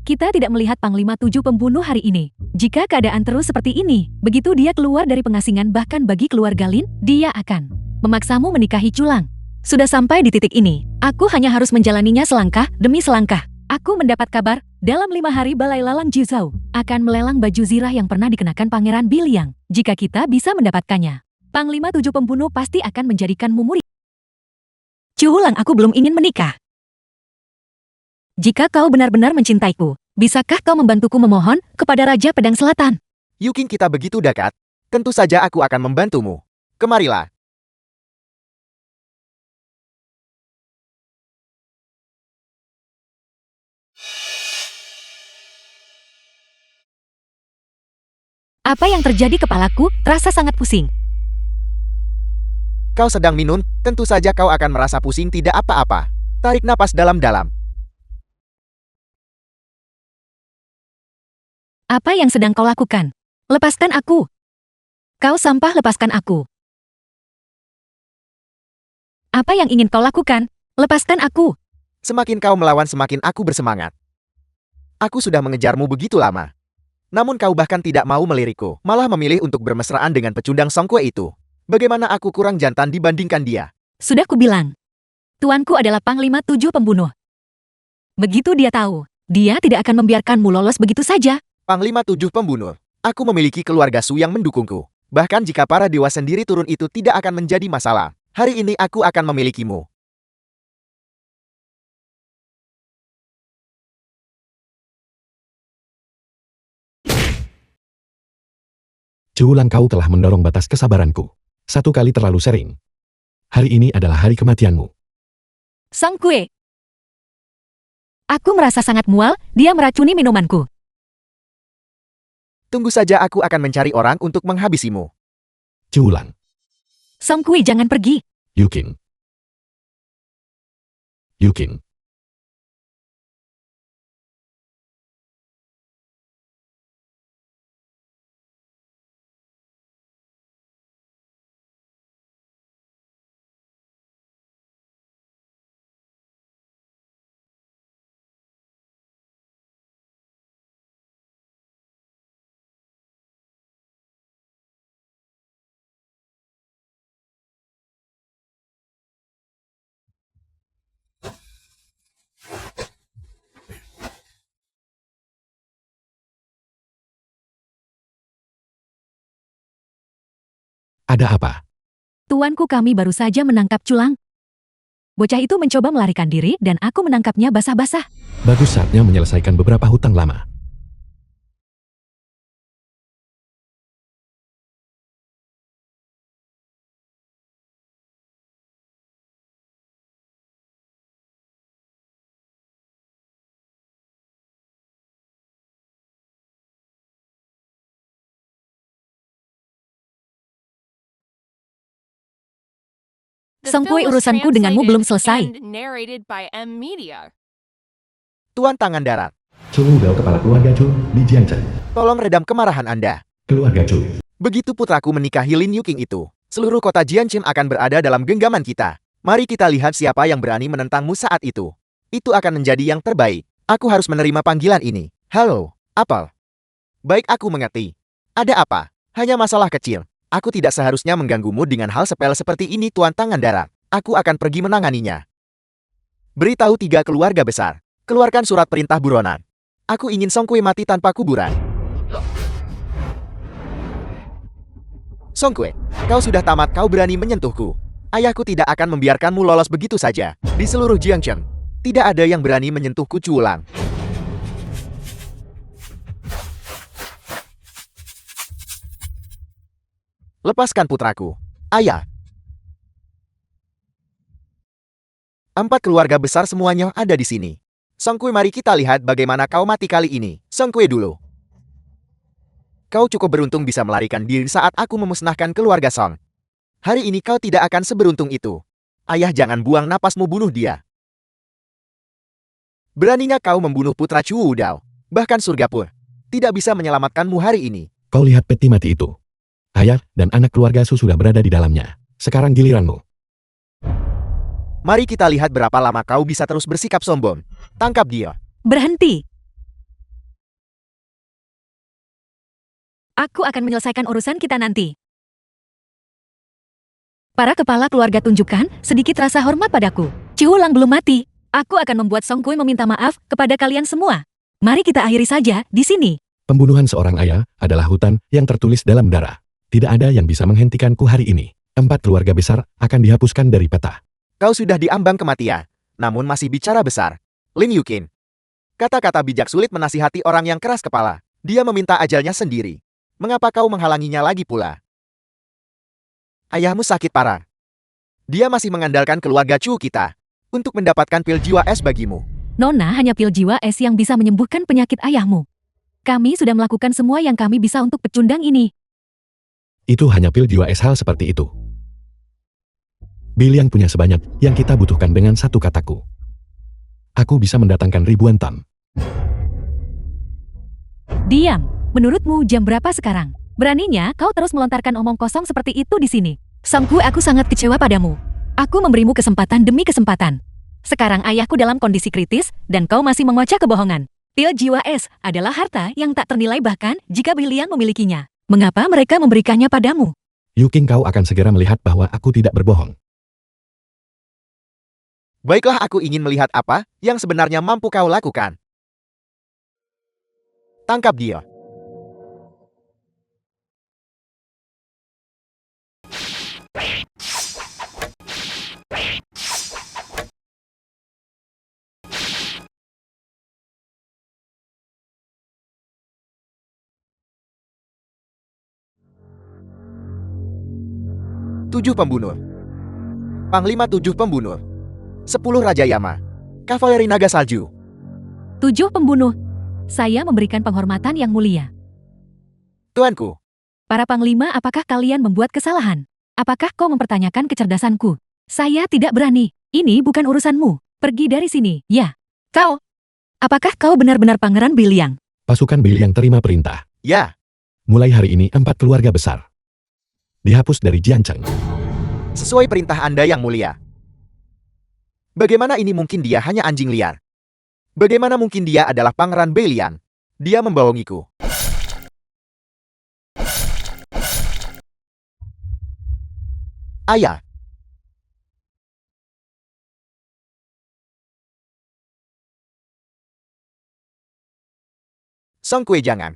kita tidak melihat Panglima 7 pembunuh hari ini. Jika keadaan terus seperti ini, begitu dia keluar dari pengasingan, bahkan bagi keluarga Lin, dia akan memaksamu menikahi Culang. Sudah sampai di titik ini, aku hanya harus menjalaninya selangkah demi selangkah. Aku mendapat kabar, dalam 5 hari Balai Lalang Jizhou akan melelang baju zirah yang pernah dikenakan Pangeran Biliang. Jika kita bisa mendapatkannya, Panglima 7 pembunuh pasti akan menjadikanmu murid. Culang, aku belum ingin menikah. Jika kau benar-benar mencintaiku, bisakah kau membantuku memohon kepada Raja Pedang Selatan? Yuking, kita begitu dekat. Tentu saja aku akan membantumu. Kemarilah. Apa yang terjadi, kepalaku terasa sangat pusing. Kau sedang minum, tentu saja kau akan merasa pusing, tidak apa-apa. Tarik napas dalam-dalam. Apa yang sedang kau lakukan? Lepaskan aku. Kau sampah, lepaskan aku. Apa yang ingin kau lakukan? Lepaskan aku. Semakin kau melawan, semakin aku bersemangat. Aku sudah mengejarmu begitu lama. Namun kau bahkan tidak mau melirikku, malah memilih untuk bermesraan dengan pecundang Songkue itu. Bagaimana aku kurang jantan dibandingkan dia? Sudah kubilang. Tuanku adalah Panglima 7 pembunuh. Begitu dia tahu, dia tidak akan membiarkanmu lolos begitu saja. Panglima 7 pembunuh. Aku memiliki keluarga Su yang mendukungku. Bahkan jika para dewa sendiri turun, itu tidak akan menjadi masalah. Hari ini aku akan memilikimu. Culang, kau telah mendorong batas kesabaranku. 1 kali terlalu sering. Hari ini adalah hari kematianmu. Songkue. Aku merasa sangat mual, dia meracuni minumanku. Tunggu saja, aku akan mencari orang untuk menghabisimu. Culang. Songkue, jangan pergi. Yuking. Yuking. Ada apa? Tuanku, kami baru saja menangkap culang. Bocah itu mencoba melarikan diri dan aku menangkapnya basah-basah. Bagus, saatnya menyelesaikan beberapa hutang lama. The Songkui, film was urusanku denganmu belum selesai. translated and narrated by M Media. Tuan Tangan Darat, Chu Wudao, kepala keluarga Chu di Jiangchen. tolong redam kemarahan Anda. Keluarga Chu. Begitu putraku menikahi Lin Yuking itu, seluruh kota Jiangchen akan berada dalam genggaman kita. Mari kita lihat siapa yang berani menentangmu saat itu. Itu akan menjadi yang terbaik. Aku harus menerima panggilan ini. Halo, Apel. Baik, aku mengerti. Ada apa? Hanya masalah kecil. Aku tidak seharusnya mengganggumu dengan hal sepele seperti ini, Tuan Tangan Darat. Aku akan pergi menanganinya. Beritahu 3 keluarga besar. Keluarkan surat perintah buronan. Aku ingin Songkui mati tanpa kuburan. Songkui, kau sudah tamat, kau berani menyentuhku. Ayahku tidak akan membiarkanmu lolos begitu saja. Di seluruh Jiangchen, tidak ada yang berani menyentuhku, Culang. Lepaskan putraku. Ayah. 4 keluarga besar semuanya ada di sini. Songkui, mari kita lihat bagaimana kau mati kali ini. Songkui dulu. Kau cukup beruntung bisa melarikan diri saat aku memusnahkan keluarga Song. Hari ini kau tidak akan seberuntung itu. Ayah, jangan buang napasmu, bunuh dia. Beraninya kau membunuh putra Chu Wudao. Bahkan surga pun tidak bisa menyelamatkanmu hari ini. Kau lihat peti mati itu. Ayah dan anak keluarga Su sudah berada di dalamnya. Sekarang giliranmu. Mari kita lihat berapa lama kau bisa terus bersikap sombong. Tangkap dia. Berhenti. Aku akan menyelesaikan urusan kita nanti. Para kepala keluarga, tunjukkan sedikit rasa hormat padaku. Ciulang belum mati. Aku akan membuat Songkui meminta maaf kepada kalian semua. Mari kita akhiri saja di sini. Pembunuhan seorang ayah adalah hutan yang tertulis dalam darah. Tidak ada yang bisa menghentikanku hari ini. 4 keluarga besar akan dihapuskan dari peta. Kau sudah diambang kematian, namun masih bicara besar. Lin Yukin. Kata-kata bijak sulit menasihati orang yang keras kepala. Dia meminta ajalnya sendiri. Mengapa kau menghalanginya lagi pula? Ayahmu sakit parah. Dia masih mengandalkan keluarga Chu kita untuk mendapatkan pil jiwa es bagimu. Nona, hanya pil jiwa es yang bisa menyembuhkan penyakit ayahmu. Kami sudah melakukan semua yang kami bisa untuk pecundang ini. Itu hanya pil jiwa es, hal seperti itu. Bil yang punya sebanyak yang kita butuhkan dengan satu kataku. Aku bisa mendatangkan ribuan tam. Diam. Menurutmu jam berapa sekarang? Beraninya kau terus melontarkan omong kosong seperti itu di sini. Songkui, aku sangat kecewa padamu. Aku memberimu kesempatan demi kesempatan. Sekarang ayahku dalam kondisi kritis dan kau masih mengoceh kebohongan. Pil jiwa es adalah harta yang tak ternilai bahkan jika Bil Liang memilikinya. Mengapa mereka memberikannya padamu? Yuking, kau akan segera melihat bahwa aku tidak berbohong. Baiklah, aku ingin melihat apa yang sebenarnya mampu kau lakukan. Tangkap dia. Tujuh pembunuh. Panglima 7 pembunuh. 10 Raja Yama. Kavaleri Naga Salju. 7 pembunuh. Saya memberikan penghormatan yang mulia. Tuanku, Para panglima, apakah kalian membuat kesalahan? Apakah kau mempertanyakan kecerdasanku? Saya tidak berani. Ini bukan urusanmu. Pergi dari sini. Ya. Kau. Apakah kau benar-benar Pangeran Bil Liang? Pasukan Bil yang terima perintah. ya, Mulai hari ini 4 keluarga besar dihapus dari Jiangchen. sesuai perintah Anda yang mulia. Bagaimana ini mungkin? Dia hanya anjing liar. Bagaimana mungkin dia adalah Pangeran Beilian? Dia membohongiku. Ayah. Songkui, jangan.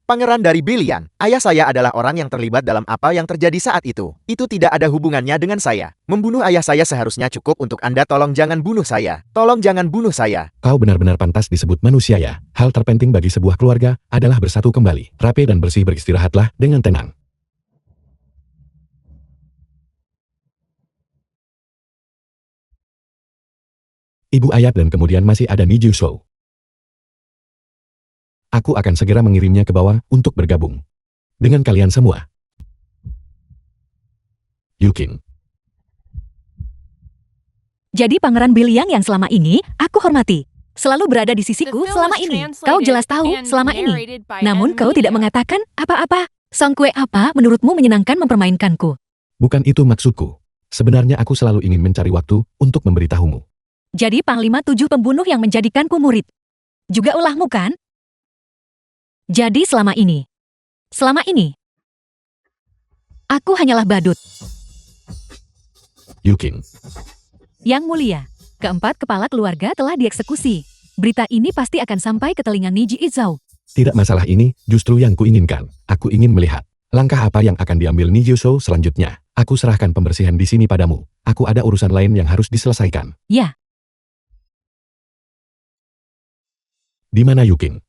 Pangeran dari Belian, ayah saya adalah orang yang terlibat dalam apa yang terjadi saat itu. Itu tidak ada hubungannya dengan saya. Membunuh ayah saya seharusnya cukup untuk Anda. Tolong jangan bunuh saya. Tolong jangan bunuh saya. Kau benar-benar pantas disebut manusia ya. Hal terpenting bagi sebuah keluarga adalah bersatu kembali. Rapi dan bersih, beristirahatlah dengan tenang. Ibu Ayat dan kemudian masih ada Ni Jusou. Aku akan segera mengirimnya ke bawah untuk bergabung dengan kalian semua. Yukin. Jadi Pangeran Beliang yang selama ini aku hormati. Selalu berada di sisiku selama ini. Kau jelas tahu selama ini. Namun kau tidak mengatakan apa-apa. Song Kue apa menurutmu menyenangkan mempermainkanku? Bukan itu maksudku. Sebenarnya aku selalu ingin mencari waktu untuk memberitahumu. Jadi Panglima 7 pembunuh yang menjadikanku murid. Juga ulahmu kan? Jadi selama ini, aku hanyalah badut. Yukin. Yang mulia, keempat kepala keluarga telah dieksekusi. Berita ini pasti akan sampai ke telinga Niji Izao. Tidak masalah, ini justru yang kuinginkan. Aku ingin melihat langkah apa yang akan diambil Ni Jusou selanjutnya. Aku serahkan pembersihan di sini padamu. Aku ada urusan lain yang harus diselesaikan. Ya, Di mana Yukin?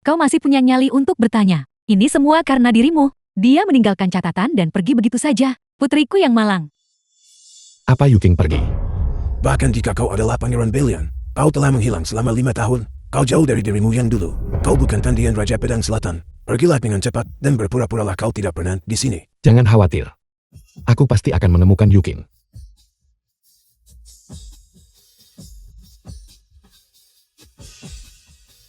kau masih punya nyali untuk bertanya. Ini semua karena dirimu. Dia meninggalkan catatan dan pergi begitu saja. Putriku yang malang. Apa Yukin pergi? Bahkan jika kau adalah Pangeran Belian, kau telah menghilang selama 5 tahun. Kau jauh dari dirimu yang dulu. Kau bukan Tandian Raja Pedang Selatan. Pergilah dengan cepat dan berpura-puralah kau tidak pernah di sini. Jangan khawatir. Aku pasti akan menemukan Yukin.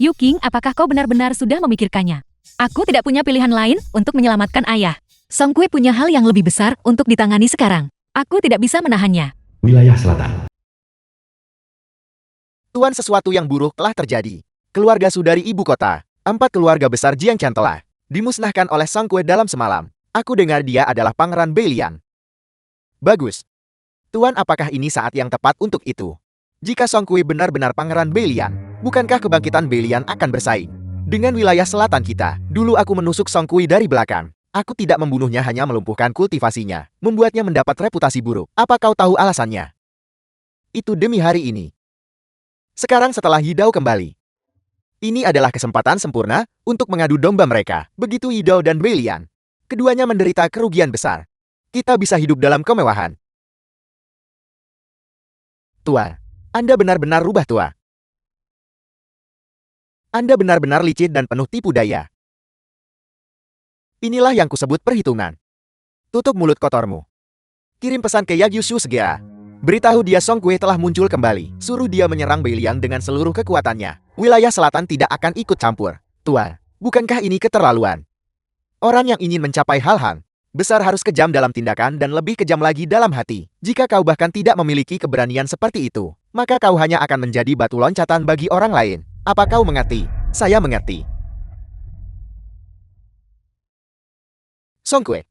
Yuking, apakah kau benar-benar sudah memikirkannya? Aku tidak punya pilihan lain untuk menyelamatkan ayah. Song Kue punya hal yang lebih besar untuk ditangani sekarang. Aku tidak bisa menahannya. Wilayah Selatan. Tuan, sesuatu yang buruk telah terjadi. Keluarga Sudari ibu kota, 4 keluarga besar Jiangqian telah dimusnahkan oleh Song Kue dalam semalam. Aku dengar dia adalah Pangeran Belian. Bagus. Tuan, apakah ini saat yang tepat untuk itu? Jika Song Kue benar-benar Pangeran Belian, bukankah kebangkitan Belian akan bersaing dengan wilayah selatan kita? Dulu aku menusuk Song Kue dari belakang. Aku tidak membunuhnya, hanya melumpuhkan kultivasinya, membuatnya mendapat reputasi buruk. Apa kau tahu alasannya? Itu demi hari ini. Sekarang setelah Yidao kembali, ini adalah kesempatan sempurna untuk mengadu domba mereka. Begitu Yidao dan Belian, keduanya menderita kerugian besar. Kita bisa hidup dalam kemewahan. Tua, Anda benar-benar rubah tua. Anda benar-benar licin dan penuh tipu daya. Inilah yang kusebut perhitungan. Tutup mulut kotormu. Kirim pesan ke Yagyushu segera. Beritahu dia Song Kue telah muncul kembali. Suruh dia menyerang Belian dengan seluruh kekuatannya. Wilayah selatan tidak akan ikut campur. Tua, bukankah ini keterlaluan? Orang yang ingin mencapai hal-hal besar harus kejam dalam tindakan dan lebih kejam lagi dalam hati. Jika kau bahkan tidak memiliki keberanian seperti itu, maka kau hanya akan menjadi batu loncatan bagi orang lain. Apa kau mengerti? Saya mengerti. Song Kue.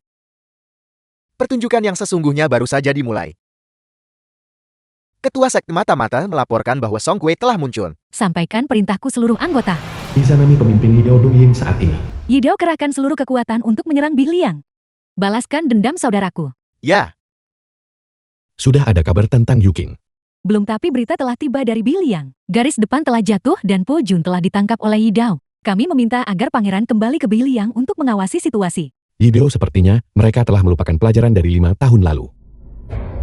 Pertunjukan yang sesungguhnya baru saja dimulai. Ketua Sekte Mata-Mata melaporkan bahwa Song Kue telah muncul. Sampaikan perintahku seluruh anggota. Izanami pemimpin Yidao Dongying saat ini. Yidao kerahkan seluruh kekuatan untuk menyerang Biliang. Balaskan dendam saudaraku. Ya, Sudah ada kabar tentang Yukin. Belum, tapi berita telah tiba dari Biliang. Garis depan telah jatuh dan Po Jun telah ditangkap oleh Yidao. Kami meminta agar pangeran kembali ke Biliang untuk mengawasi situasi. Yidao, sepertinya mereka telah melupakan pelajaran dari 5 tahun lalu.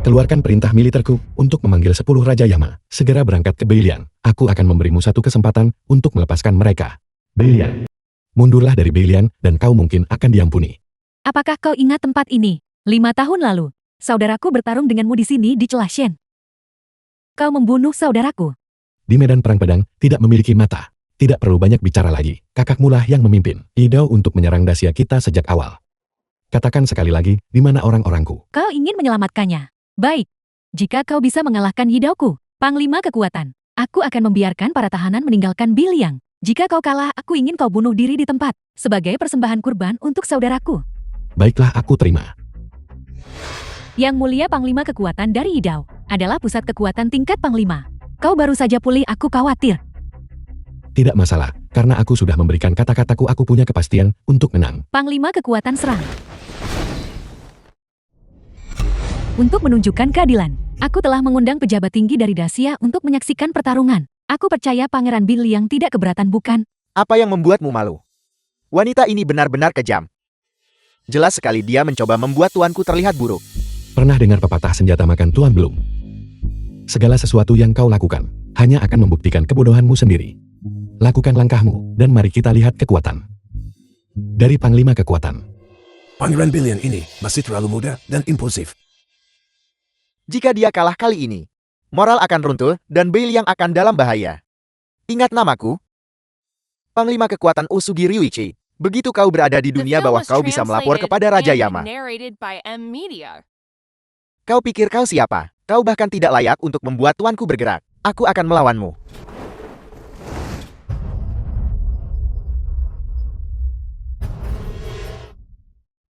Keluarkan perintah militerku untuk memanggil 10 Raja Yama. Segera berangkat ke Beilian. Aku akan memberimu satu kesempatan untuk melepaskan mereka. Beilian. Mundurlah dari Beilian dan kau mungkin akan diampuni. Apakah kau ingat tempat ini? 5 tahun lalu, saudaraku bertarung denganmu di sini di celah Shen. Kau membunuh saudaraku. Di medan perang pedang tidak memiliki mata. Tidak perlu banyak bicara lagi. Kakakmu lah yang memimpin Yidao untuk menyerang Dacia kita sejak awal. Katakan sekali lagi, di mana orang-orangku? Kau ingin menyelamatkannya. Baik. Jika kau bisa mengalahkan Yidaoku, Panglima Kekuatan, aku akan membiarkan para tahanan meninggalkan Biliang. Jika kau kalah, aku ingin kau bunuh diri di tempat, sebagai persembahan kurban untuk saudaraku. Baiklah, aku terima. Yang mulia Panglima Kekuatan dari Yidao adalah pusat kekuatan tingkat Panglima. Kau baru saja pulih, aku khawatir. Tidak masalah, Karena aku sudah memberikan kata-kataku, aku punya kepastian untuk menang. Panglima kekuatan serang. Untuk menunjukkan keadilan, aku telah mengundang pejabat tinggi dari Dacia untuk menyaksikan pertarungan. Aku percaya Pangeran Bill yang tidak keberatan, bukan? Apa yang membuatmu malu? Wanita ini benar-benar kejam. Jelas sekali dia mencoba membuat tuanku terlihat buruk. Pernah dengar pepatah senjata makan tuan belum? Segala sesuatu yang kau lakukan hanya akan membuktikan kebodohanmu sendiri. Lakukan langkahmu, dan mari kita lihat kekuatan. Dari Panglima Kekuatan. Pangeran Billion ini masih terlalu muda dan impulsif. Jika dia kalah kali ini, moral akan runtuh dan Bill yang akan dalam bahaya. Ingat namaku? Panglima Kekuatan Usugi Ryuichi. Begitu kau berada di The dunia film bawah, was kau bisa melapor translated kepada Raja and Yama. narrated by M Media. Kau pikir kau siapa? Kau bahkan tidak layak untuk membuat tuanku bergerak. Aku akan melawanmu.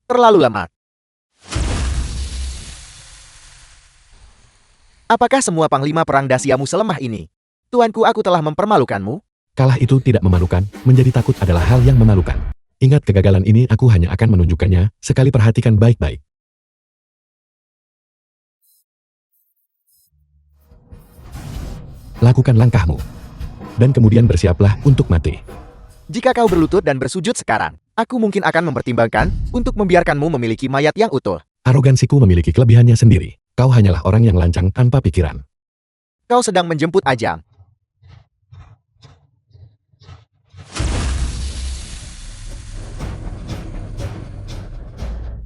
Terlalu lama. Apakah semua panglima perang Dasiamu selemah ini? Tuanku, aku telah mempermalukanmu. Kalah itu tidak memalukan, menjadi takut adalah hal yang memalukan. Ingat, kegagalan ini aku hanya akan menunjukkannya, sekali perhatikan baik-baik. Lakukan langkahmu. Dan kemudian bersiaplah untuk mati. Jika kau berlutut dan bersujud sekarang, aku mungkin akan mempertimbangkan untuk membiarkanmu memiliki mayat yang utuh. Arogansiku memiliki kelebihannya sendiri. Kau hanyalah orang yang lancang tanpa pikiran. Kau sedang menjemput ajang.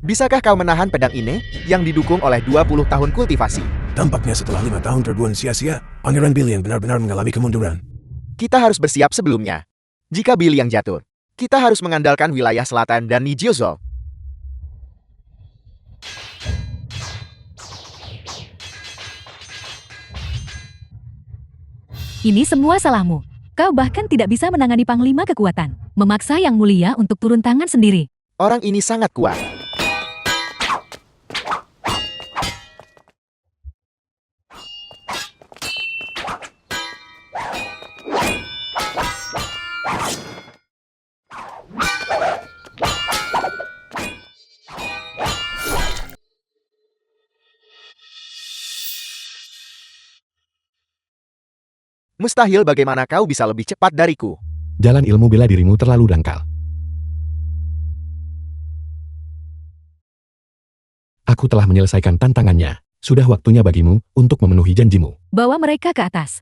Bisakah kau menahan pedang ini, yang didukung oleh 20 tahun kultivasi? Tampaknya setelah 5 tahun terbuang sia-sia, Pangeran Billion benar-benar mengalami kemunduran. Kita harus bersiap sebelumnya. Jika Bill yang jatuh, kita harus mengandalkan wilayah selatan dan Nijiozo. Ini semua salahmu. Kau bahkan tidak bisa menangani Panglima Kekuatan. Memaksa Yang Mulia untuk turun tangan sendiri. Orang ini sangat kuat. Mustahil, bagaimana kau bisa lebih cepat dariku? Jalan ilmu bela dirimu terlalu dangkal. Aku telah menyelesaikan tantangannya. Sudah waktunya bagimu untuk memenuhi janjimu. Bawa mereka ke atas.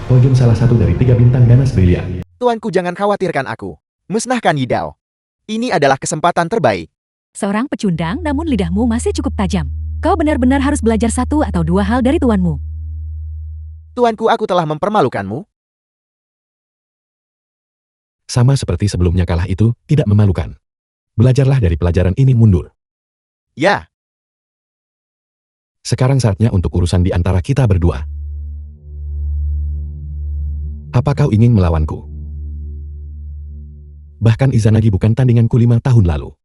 Pojum salah satu dari 3 bintang ganas brilian. Tuanku, jangan khawatirkan aku. Musnahkan Yidao. Ini adalah kesempatan terbaik. Seorang pecundang, namun lidahmu masih cukup tajam. Kau benar-benar harus belajar 1 atau 2 hal dari tuanmu. Tuanku, aku telah mempermalukanmu. Sama seperti sebelumnya, kalah itu tidak memalukan. Belajarlah dari pelajaran ini, mundur. Ya, Sekarang saatnya untuk urusan di antara kita berdua. Apa kau ingin melawanku? Bahkan Izanagi bukan tandinganku 5 tahun lalu.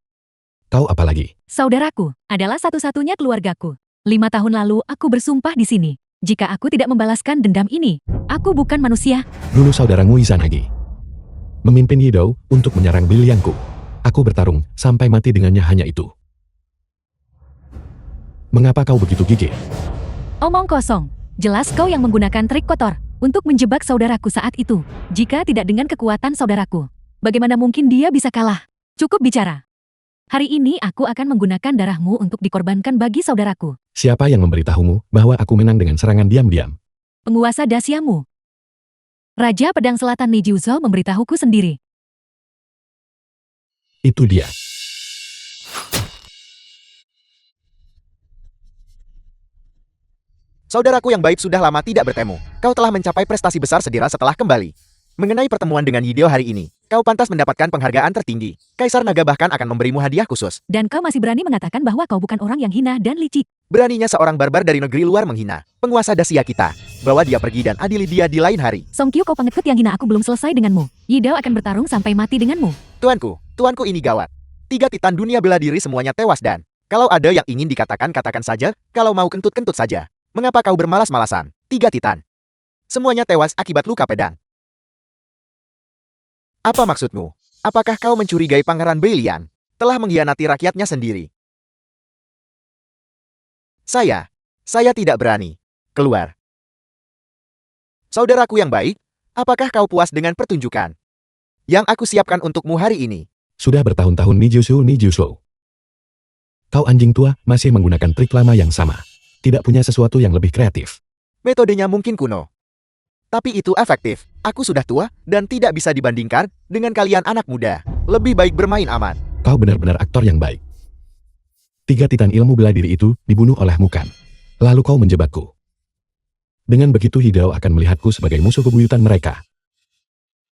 Kau apa lagi? Saudaraku adalah satu-satunya keluargaku. 5 tahun lalu aku bersumpah di sini. Jika aku tidak membalaskan dendam ini, aku bukan manusia. Dulu saudaramu Izanagi memimpin Yidao untuk menyerang Bilyangku. Aku bertarung sampai mati dengannya, hanya itu. Mengapa kau begitu gigih? Omong kosong. Jelas kau yang menggunakan trik kotor untuk menjebak saudaraku saat itu. Jika tidak dengan kekuatan saudaraku, bagaimana mungkin dia bisa kalah? Cukup bicara. Hari ini aku akan menggunakan darahmu untuk dikorbankan bagi saudaraku. Siapa yang memberitahumu bahwa aku menang dengan serangan diam-diam? Penguasa Dasiamu. Raja Pedang Selatan Nijiuzo memberitahuku sendiri. Itu dia. saudaraku yang baik, sudah lama tidak bertemu. Kau telah mencapai prestasi besar sedira setelah kembali. Mengenai pertemuan dengan Yidao hari ini, kau pantas mendapatkan penghargaan tertinggi. Kaisar Naga bahkan akan memberimu hadiah khusus. Dan kau masih berani mengatakan bahwa kau bukan orang yang hina dan licik. Beraninya seorang barbar dari negeri luar menghina penguasa Dacia kita. Bawa dia pergi dan adili dia di lain hari. Songkyu, kau pengecut yang hina, aku belum selesai denganmu. Yidao akan bertarung sampai mati denganmu. Tuanku ini gawat. 3 titan dunia bela diri semuanya tewas dan kalau ada yang ingin dikatakan, katakan saja. Kalau mau kentut-kentut saja. Mengapa kau bermalas-malasan? 3 titan. Semuanya tewas akibat luka pedang. Apa maksudmu? Apakah kau mencurigai Pangeran Beilian telah mengkhianati rakyatnya sendiri? Saya tidak berani. Keluar. Saudaraku yang baik, apakah kau puas dengan pertunjukan yang aku siapkan untukmu hari ini? Sudah bertahun-tahun Nijusou. Kau anjing tua masih menggunakan trik lama yang sama. Tidak punya sesuatu yang lebih kreatif. Metodenya mungkin kuno, tapi itu efektif. Aku sudah tua dan tidak bisa dibandingkan dengan kalian anak muda. Lebih baik bermain aman. Kau benar-benar aktor yang baik. 3 titan ilmu bela diri itu dibunuh oleh Mukan. Lalu kau menjebakku. Dengan begitu Hidao akan melihatku sebagai musuh bebuyutan mereka.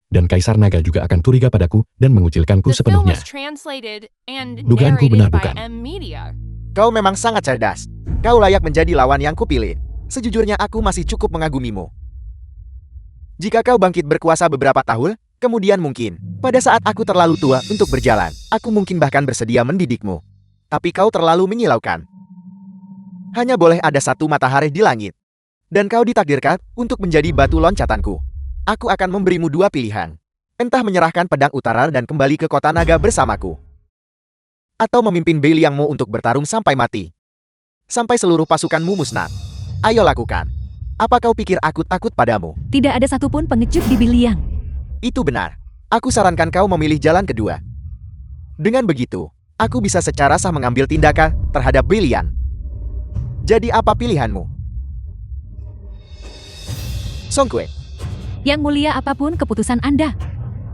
Dan Kaisar Naga juga akan curiga padaku dan mengucilkanku The film sepenuhnya. was translated and Dugaanku benar, narrated by bukan? M Media. Kau memang sangat cerdas. Kau layak menjadi lawan yang kupilih. Sejujurnya aku masih cukup mengagumimu. Jika kau bangkit berkuasa beberapa tahun, kemudian mungkin, pada saat aku terlalu tua untuk berjalan, aku mungkin bahkan bersedia mendidikmu. Tapi kau terlalu menyilaukan. Hanya boleh ada satu matahari di langit. Dan kau ditakdirkan untuk menjadi batu loncatanku. Aku akan memberimu 2 pilihan. Entah menyerahkan pedang utara dan kembali ke kota naga bersamaku. Atau memimpin Beiliangmu untuk bertarung sampai mati. Sampai seluruh pasukanmu musnah. Ayo lakukan. Apa kau pikir aku takut padamu? Tidak ada satupun pengecut di Biliang. Itu benar. Aku sarankan kau memilih jalan kedua. Dengan begitu, aku bisa secara sah mengambil tindakan terhadap Beiliang. Jadi apa pilihanmu? Songkue, Yang mulia apapun keputusan Anda.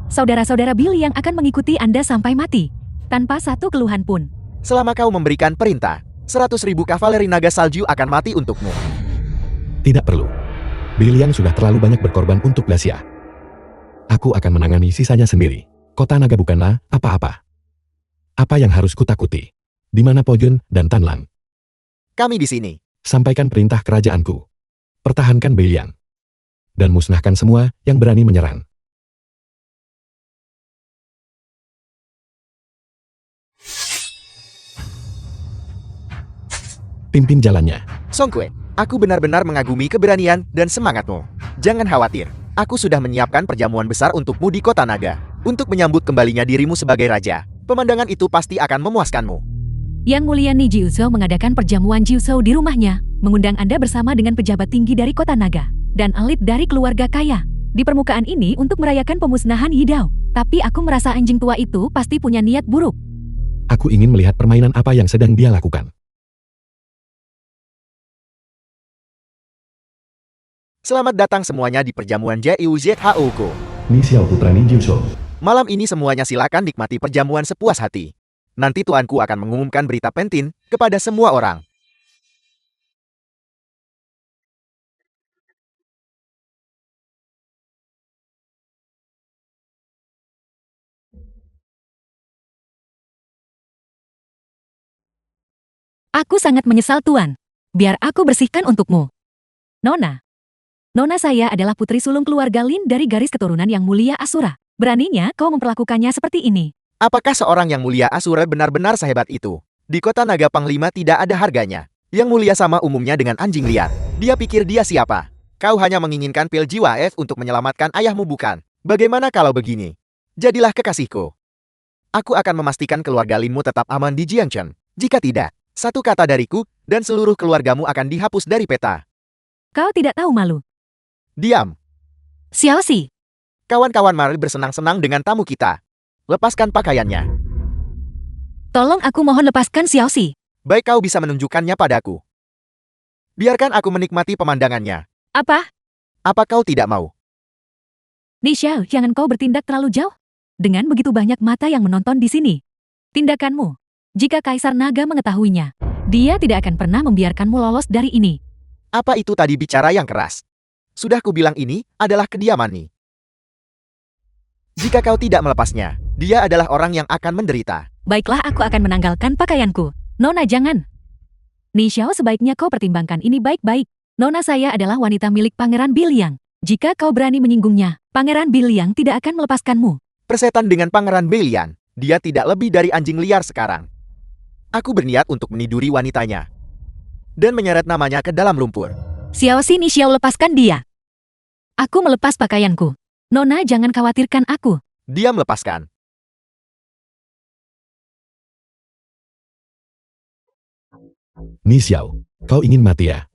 Saudara-saudara Biliang akan mengikuti Anda sampai mati. Tanpa satu keluhan pun. selama kau memberikan perintah, 100.000 kavaleri naga salju akan mati untukmu. Tidak perlu. Beiliang sudah terlalu banyak berkorban untuk Glacia. Aku akan menangani sisanya sendiri. Kota naga bukanlah apa-apa. Apa yang harus kutakuti? Di mana Pojun dan Tanlan? Kami di sini. Sampaikan perintah kerajaanku. Pertahankan Beiliang. Dan musnahkan semua yang berani menyerang. Pimpin jalannya. Songkue, aku benar-benar mengagumi keberanian dan semangatmu. Jangan khawatir, aku sudah menyiapkan perjamuan besar untukmu di kota naga. Untuk menyambut kembalinya dirimu sebagai raja. Pemandangan itu pasti akan memuaskanmu. Yang mulia Ni Jiuzhou mengadakan perjamuan Jiuzhou di rumahnya, mengundang Anda bersama dengan pejabat tinggi dari kota naga, dan elit dari keluarga kaya. Di permukaan ini untuk merayakan pemusnahan Yidao. Tapi aku merasa anjing tua itu pasti punya niat buruk. Aku ingin melihat permainan apa yang sedang dia lakukan. Selamat datang semuanya di perjamuan JIUZHOKO. Ni Xiao Putra Ni Jiuzhou. Malam ini semuanya silakan nikmati perjamuan sepuas hati. Nanti tuanku akan mengumumkan berita penting kepada semua orang. Aku sangat menyesal Tuan. Biar aku bersihkan untukmu. Nona. Nona saya adalah putri sulung keluarga Lin dari garis keturunan yang mulia Asura. Beraninya kau memperlakukannya seperti ini. Apakah seorang yang mulia Asura benar-benar sehebat itu? Di kota naga Panglima tidak ada harganya. Yang mulia sama umumnya dengan anjing liar. Dia pikir dia siapa? Kau hanya menginginkan pil jiwa es untuk menyelamatkan ayahmu bukan? Bagaimana kalau begini? Jadilah kekasihku. Aku akan memastikan keluarga Linmu tetap aman di Jiangchen. Jika tidak, satu kata dariku, dan seluruh keluargamu akan dihapus dari peta. Kau tidak tahu malu. Diam. Xiaoxi. Kawan-kawan mari bersenang-senang dengan tamu kita. Lepaskan pakaiannya. Tolong aku mohon lepaskan Xiaoxi. Baik kau bisa menunjukkannya padaku. Biarkan aku menikmati pemandangannya. Apa? Apa kau tidak mau? Ni Xiao, jangan kau bertindak terlalu jauh. Dengan begitu banyak mata yang menonton di sini. Tindakanmu. Jika Kaisar Naga mengetahuinya, dia tidak akan pernah membiarkanmu lolos dari ini. Apa itu tadi bicara yang keras? Sudah kubilang ini adalah kediaman nih. Jika kau tidak melepasnya, dia adalah orang yang akan menderita. Baiklah, aku akan menanggalkan pakaianku. Nona, jangan. Ni Xiao, sebaiknya kau pertimbangkan ini baik-baik. Nona saya adalah wanita milik Pangeran Biliang. Jika kau berani menyinggungnya, Pangeran Biliang tidak akan melepaskanmu. Persetan dengan Pangeran Beilian, dia tidak lebih dari anjing liar sekarang. Aku berniat untuk meniduri wanitanya dan menyeret namanya ke dalam lumpur. Xiaoxi, Ni Xiao, lepaskan dia. Aku melepas pakaianku. Nona, jangan khawatirkan aku. Dia melepaskan. Ni Xiao, kau ingin mati ya?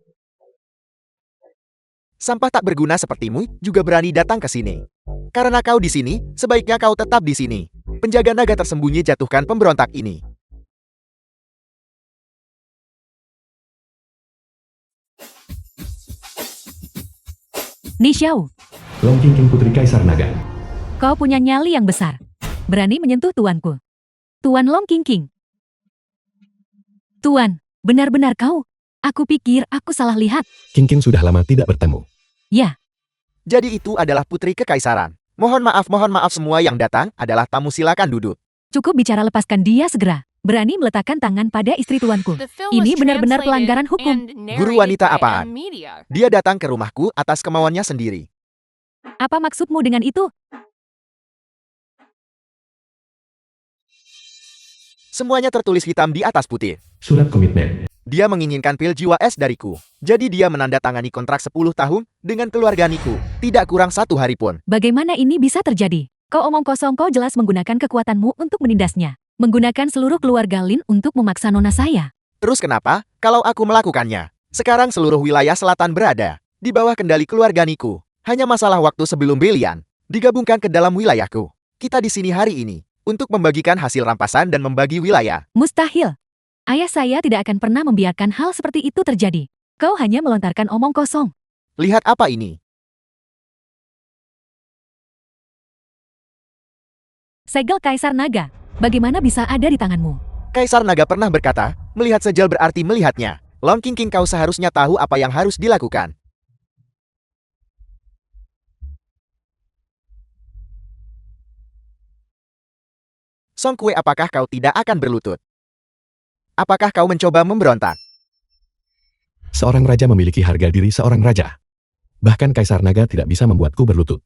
Sampah tak berguna sepertimu juga berani datang ke sini. Karena kau di sini, sebaiknya kau tetap di sini. Penjaga naga tersembunyi jatuhkan pemberontak ini. Ni Xiao, Long Qingqing Putri Kaisar Naga. kau punya nyali yang besar. Berani menyentuh tuanku. Tuan Long Qingqing. Tuan, benar-benar kau. Aku pikir aku salah lihat. Qingqing sudah lama tidak bertemu. Ya, Jadi itu adalah putri kekaisaran. Mohon maaf semua yang datang adalah tamu, silakan duduk. cukup bicara, lepaskan dia segera. Berani meletakkan tangan pada istri tuanku. The film Ini was benar-benar translated pelanggaran hukum. and Guru narrated wanita by apaan? Media. Dia datang ke rumahku atas kemauannya sendiri. Apa maksudmu dengan itu? Semuanya tertulis hitam di atas putih. Surat komitmen. Dia menginginkan pil jiwa es dariku. Jadi dia menandatangani kontrak 10 tahun dengan keluarga Niku. Tidak kurang 1 hari pun. Bagaimana ini bisa terjadi? Kau omong kosong, kau jelas menggunakan kekuatanmu untuk menindasnya. Menggunakan seluruh keluarga Lin untuk memaksa nona saya. Terus kenapa kalau aku melakukannya? Sekarang seluruh wilayah selatan berada di bawah kendali keluarga Niku. Hanya masalah waktu sebelum Belian digabungkan ke dalam wilayahku. Kita di sini hari ini untuk membagikan hasil rampasan dan membagi wilayah. Mustahil. Ayah saya tidak akan pernah membiarkan hal seperti itu terjadi. Kau hanya melontarkan omong kosong. Lihat apa ini. Segel Kaisar Naga. Bagaimana bisa ada di tanganmu? Kaisar Naga pernah berkata, melihat segel berarti melihatnya. Long Qingqing, kau seharusnya tahu apa yang harus dilakukan. Song Kue, apakah kau tidak akan berlutut? Apakah kau mencoba memberontak? Seorang raja memiliki harga diri seorang raja. Bahkan Kaisar Naga tidak bisa membuatku berlutut.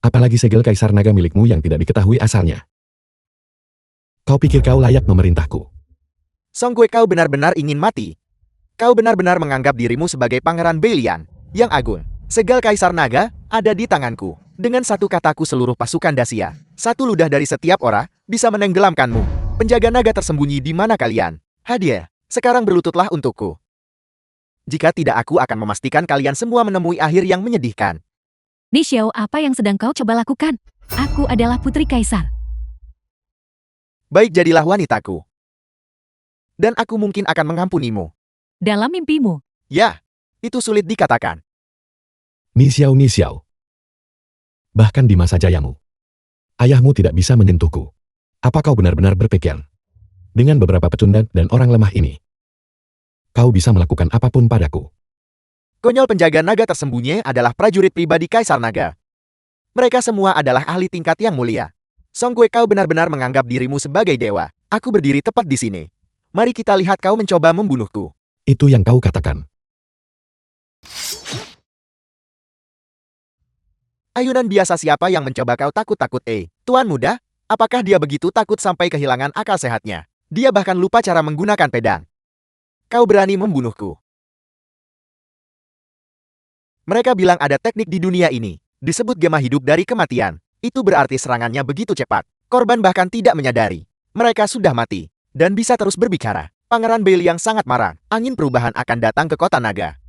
Apalagi segel Kaisar Naga milikmu yang tidak diketahui asalnya. Kau pikir kau layak memerintahku? Song Kue, kau benar-benar ingin mati. Kau benar-benar menganggap dirimu sebagai Pangeran Belian yang agung. Segel Kaisar Naga ada di tanganku. Dengan satu kataku seluruh pasukan Dacia, satu ludah dari setiap orang, bisa menenggelamkanmu. Penjaga naga tersembunyi di mana kalian? Hadiah, sekarang berlututlah untukku. Jika tidak, aku akan memastikan kalian semua menemui akhir yang menyedihkan. Ni Xiao, apa yang sedang kau coba lakukan? Aku adalah putri kaisar. Baik, jadilah wanitaku. Dan aku mungkin akan mengampunimu. Dalam mimpimu, Ya, itu sulit dikatakan. Ni Xiao, Ni Xiao. Bahkan di masa jayamu, ayahmu tidak bisa menyentuhku. Apa kau benar-benar berpikir? Dengan beberapa pecundang dan orang lemah ini, kau bisa melakukan apapun padaku. Konyol, penjaga naga tersembunyi adalah prajurit pribadi Kaisar Naga. Mereka semua adalah ahli tingkat yang mulia. Song Kue, kau benar-benar menganggap dirimu sebagai dewa. Aku berdiri tepat di sini. Mari kita lihat kau mencoba membunuhku. Itu yang kau katakan. Ayunan biasa, siapa yang mencoba kau takut-takut? Tuan muda, apakah dia begitu takut sampai kehilangan akal sehatnya? Dia bahkan lupa cara menggunakan pedang. Kau berani membunuhku. Mereka bilang ada teknik di dunia ini, disebut gema hidup dari kematian. Itu berarti serangannya begitu cepat. Korban bahkan tidak menyadari. Mereka sudah mati, dan bisa terus berbicara. Pangeran Bailey yang sangat marah. Angin perubahan akan datang ke kota naga.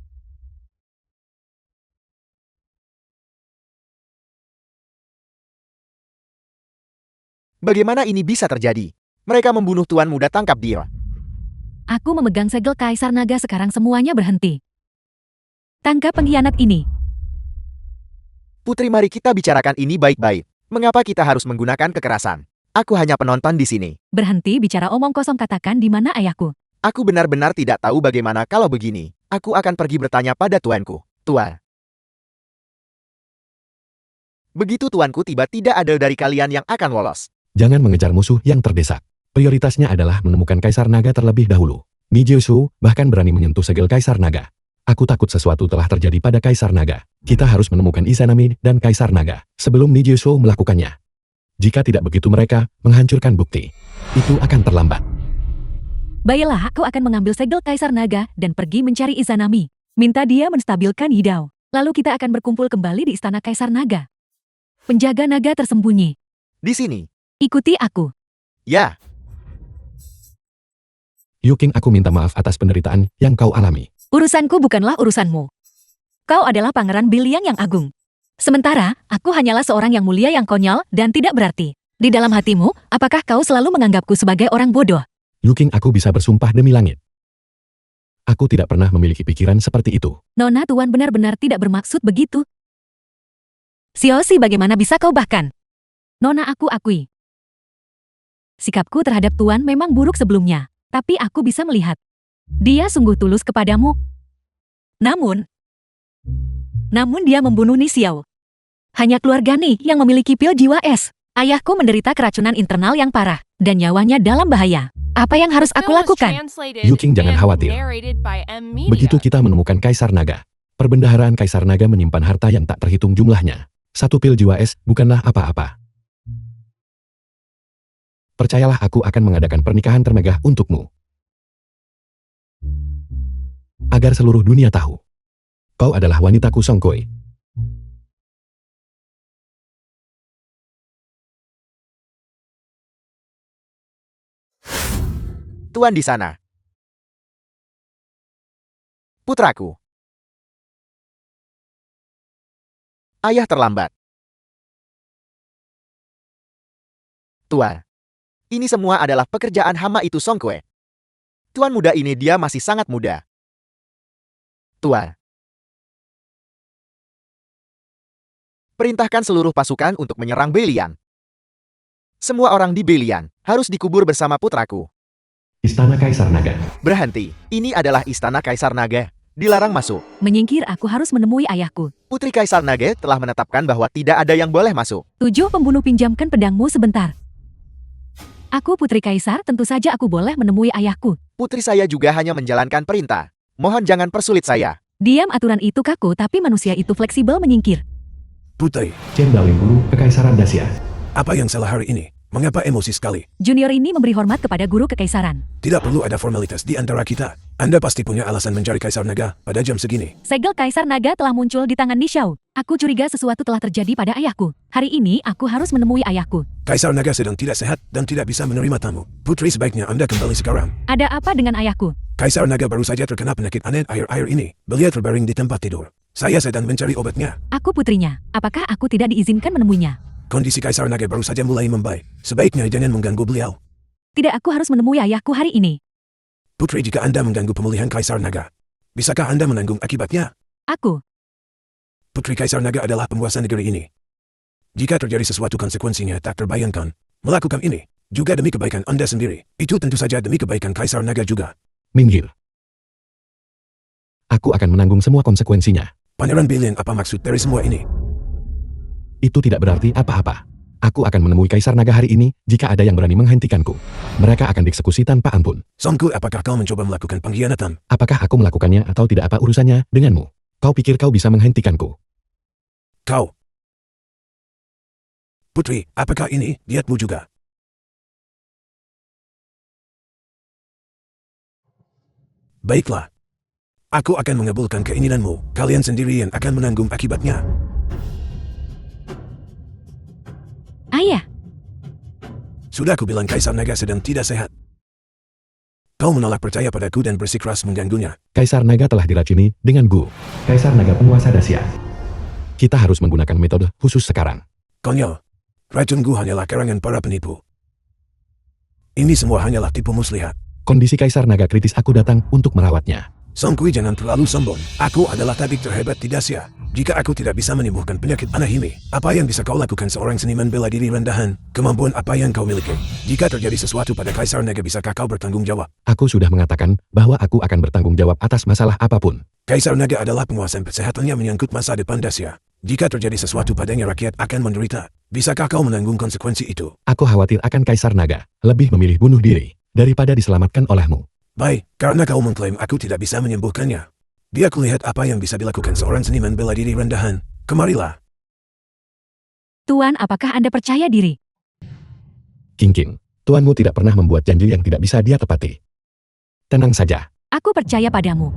Bagaimana ini bisa terjadi? Mereka membunuh tuan muda, tangkap dia. aku memegang segel Kaisar Naga, sekarang semuanya berhenti. Tangkap pengkhianat ini. Putri, mari kita bicarakan ini baik-baik. Mengapa kita harus menggunakan kekerasan? Aku hanya penonton di sini. Berhenti bicara omong kosong, katakan di mana ayahku. Aku benar-benar tidak tahu bagaimana kalau begini. Aku akan pergi bertanya pada tuanku. Tuan. Begitu tuanku tiba, tidak ada dari kalian yang akan lolos. Jangan mengejar musuh yang terdesak. Prioritasnya adalah menemukan Kaisar Naga terlebih dahulu. Ni Jiusu bahkan berani menyentuh segel Kaisar Naga. Aku takut sesuatu telah terjadi pada Kaisar Naga. Kita harus menemukan Izanami dan Kaisar Naga sebelum Ni Jiusu melakukannya. Jika tidak begitu, mereka menghancurkan bukti. Itu akan terlambat. Baiklah, aku akan mengambil segel Kaisar Naga dan pergi mencari Izanami. Minta dia menstabilkan Yidao. Lalu kita akan berkumpul kembali di istana Kaisar Naga. Penjaga naga tersembunyi. Di sini. Ikuti aku. Ya, Yuking, aku minta maaf atas penderitaan yang kau alami. Urusanku bukanlah urusanmu. Kau adalah Pangeran Biliang yang agung. Sementara, aku hanyalah seorang yang mulia yang konyol dan tidak berarti. Di dalam hatimu, apakah kau selalu menganggapku sebagai orang bodoh? Yuking, aku bisa bersumpah demi langit. Aku tidak pernah memiliki pikiran seperti itu. Nona Tuan benar-benar tidak bermaksud begitu. Siosi, bagaimana bisa kau bahkan? Nona, aku akui. Sikapku terhadap Tuan memang buruk sebelumnya, tapi aku bisa melihat. Dia sungguh tulus kepadamu. Namun dia membunuh Ni Xiao. Hanya keluarga Ni yang memiliki pil jiwa es. Ayahku menderita keracunan internal yang parah, dan nyawanya dalam bahaya. Apa yang harus aku Film was lakukan? translated Yuking, jangan and khawatir. narrated by M Media. Begitu kita menemukan Kaisar Naga. Perbendaharaan Kaisar Naga menyimpan harta yang tak terhitung jumlahnya. 1 pil jiwa es bukanlah apa-apa. Percayalah, aku akan mengadakan pernikahan termegah untukmu. Agar seluruh dunia tahu. Kau adalah wanitaku Song Koi. Tuan di sana. Putraku. Ayah terlambat. Tuan. Ini semua adalah pekerjaan hama itu Song Kue. Tuan muda ini dia masih sangat muda. Tuan. Perintahkan seluruh pasukan untuk menyerang Belian. Semua orang di Belian harus dikubur bersama putraku. Istana Kaisar Naga. Berhenti. Ini adalah istana Kaisar Naga. Dilarang masuk. Menyingkir, aku harus menemui ayahku. Putri Kaisar Naga telah menetapkan bahwa tidak ada yang boleh masuk. 7 pembunuh, pinjamkan pedangmu sebentar. Aku Putri Kaisar, tentu saja aku boleh menemui ayahku. Putri saya juga hanya menjalankan perintah. Mohon jangan persulit saya. Diam, aturan itu kaku, tapi manusia itu fleksibel menyingkir. Putri, Jenderal Guru Kekaisaran Dacia. apa yang salah hari ini? Mengapa emosi sekali? Junior ini memberi hormat kepada guru kekaisaran. Tidak perlu ada formalitas di antara kita. Anda pasti punya alasan mencari Kaisar Naga pada jam segini. Segel Kaisar Naga telah muncul di tangan Ni Xiao. Aku curiga sesuatu telah terjadi pada ayahku. Hari ini aku harus menemui ayahku. Kaisar Naga sedang tidak sehat dan tidak bisa menerima tamu. Putri, sebaiknya Anda kembali sekarang. Ada apa dengan ayahku? Kaisar Naga baru saja terkena penyakit aneh akhir-akhir ini. Beliau terbaring di tempat tidur. Saya sedang mencari obatnya. Aku putrinya. Apakah aku tidak diizinkan menemuinya? Kondisi Kaisar Naga baru saja mulai membaik. Sebaiknya jangan mengganggu beliau. Tidak, aku harus menemui ayahku hari ini. Putri, jika Anda mengganggu pemulihan Kaisar Naga, bisakah Anda menanggung akibatnya? Aku. Putri Kaisar Naga adalah penguasa negeri ini. Jika terjadi sesuatu, konsekuensinya tak terbayangkan. Melakukan ini juga demi kebaikan Anda sendiri. Itu tentu saja demi kebaikan Kaisar Naga juga. Minggir. Aku akan menanggung semua konsekuensinya. Pangeran Bilian, apa maksud dari semua ini? Itu tidak berarti apa-apa. Aku akan menemui Kaisar Naga hari ini jika ada yang berani menghentikanku. Mereka akan dieksekusi tanpa ampun. Songku, apakah kau mencoba melakukan pengkhianatan? Apakah aku melakukannya atau tidak, apa urusannya denganmu? Kau pikir kau bisa menghentikanku? Kau. Putri, apakah ini niatmu juga? Baiklah. Aku akan mengabulkan keinginanmu. Kalian sendiri yang akan menanggung akibatnya. Ayah. Sudah kubilang Kaisar Naga sedang tidak sehat. Kau menolak percaya padaku dan bersikeras mengganggunya. Kaisar Naga telah diracuni dengan Gu. Kaisar Naga penguasa Dacia. Kita harus menggunakan metode khusus sekarang. Konyol. Racun Gu hanyalah karangan para penipu. Ini semua hanyalah tipu muslihat. Kondisi Kaisar Naga kritis, aku datang untuk merawatnya. Songkui, jangan terlalu sombong. Aku adalah tabib terhebat di Dacia. Jika aku tidak bisa menyembuhkan penyakit aneh ini, apa yang bisa kau lakukan seorang seniman bela diri rendahan? Kemampuan apa yang kau miliki? Jika terjadi sesuatu pada Kaisar Naga, bisakah kau bertanggung jawab? Aku sudah mengatakan bahwa aku akan bertanggung jawab atas masalah apapun. Kaisar Naga adalah penguasa, kesehatannya menyangkut masa depan Dacia. Jika terjadi sesuatu padanya, rakyat akan menderita. Bisakah kau menanggung konsekuensi itu? Aku khawatir akan Kaisar Naga, lebih memilih bunuh diri daripada diselamatkan olehmu. Baik, karena kau mengklaim aku tidak bisa menyembuhkannya. Biar kulihat apa yang bisa dilakukan seorang seniman bela diri rendahan. Kemarilah. Tuan, apakah Anda percaya diri? King, tuanmu tidak pernah membuat janji yang tidak bisa dia tepati. Tenang saja. Aku percaya padamu.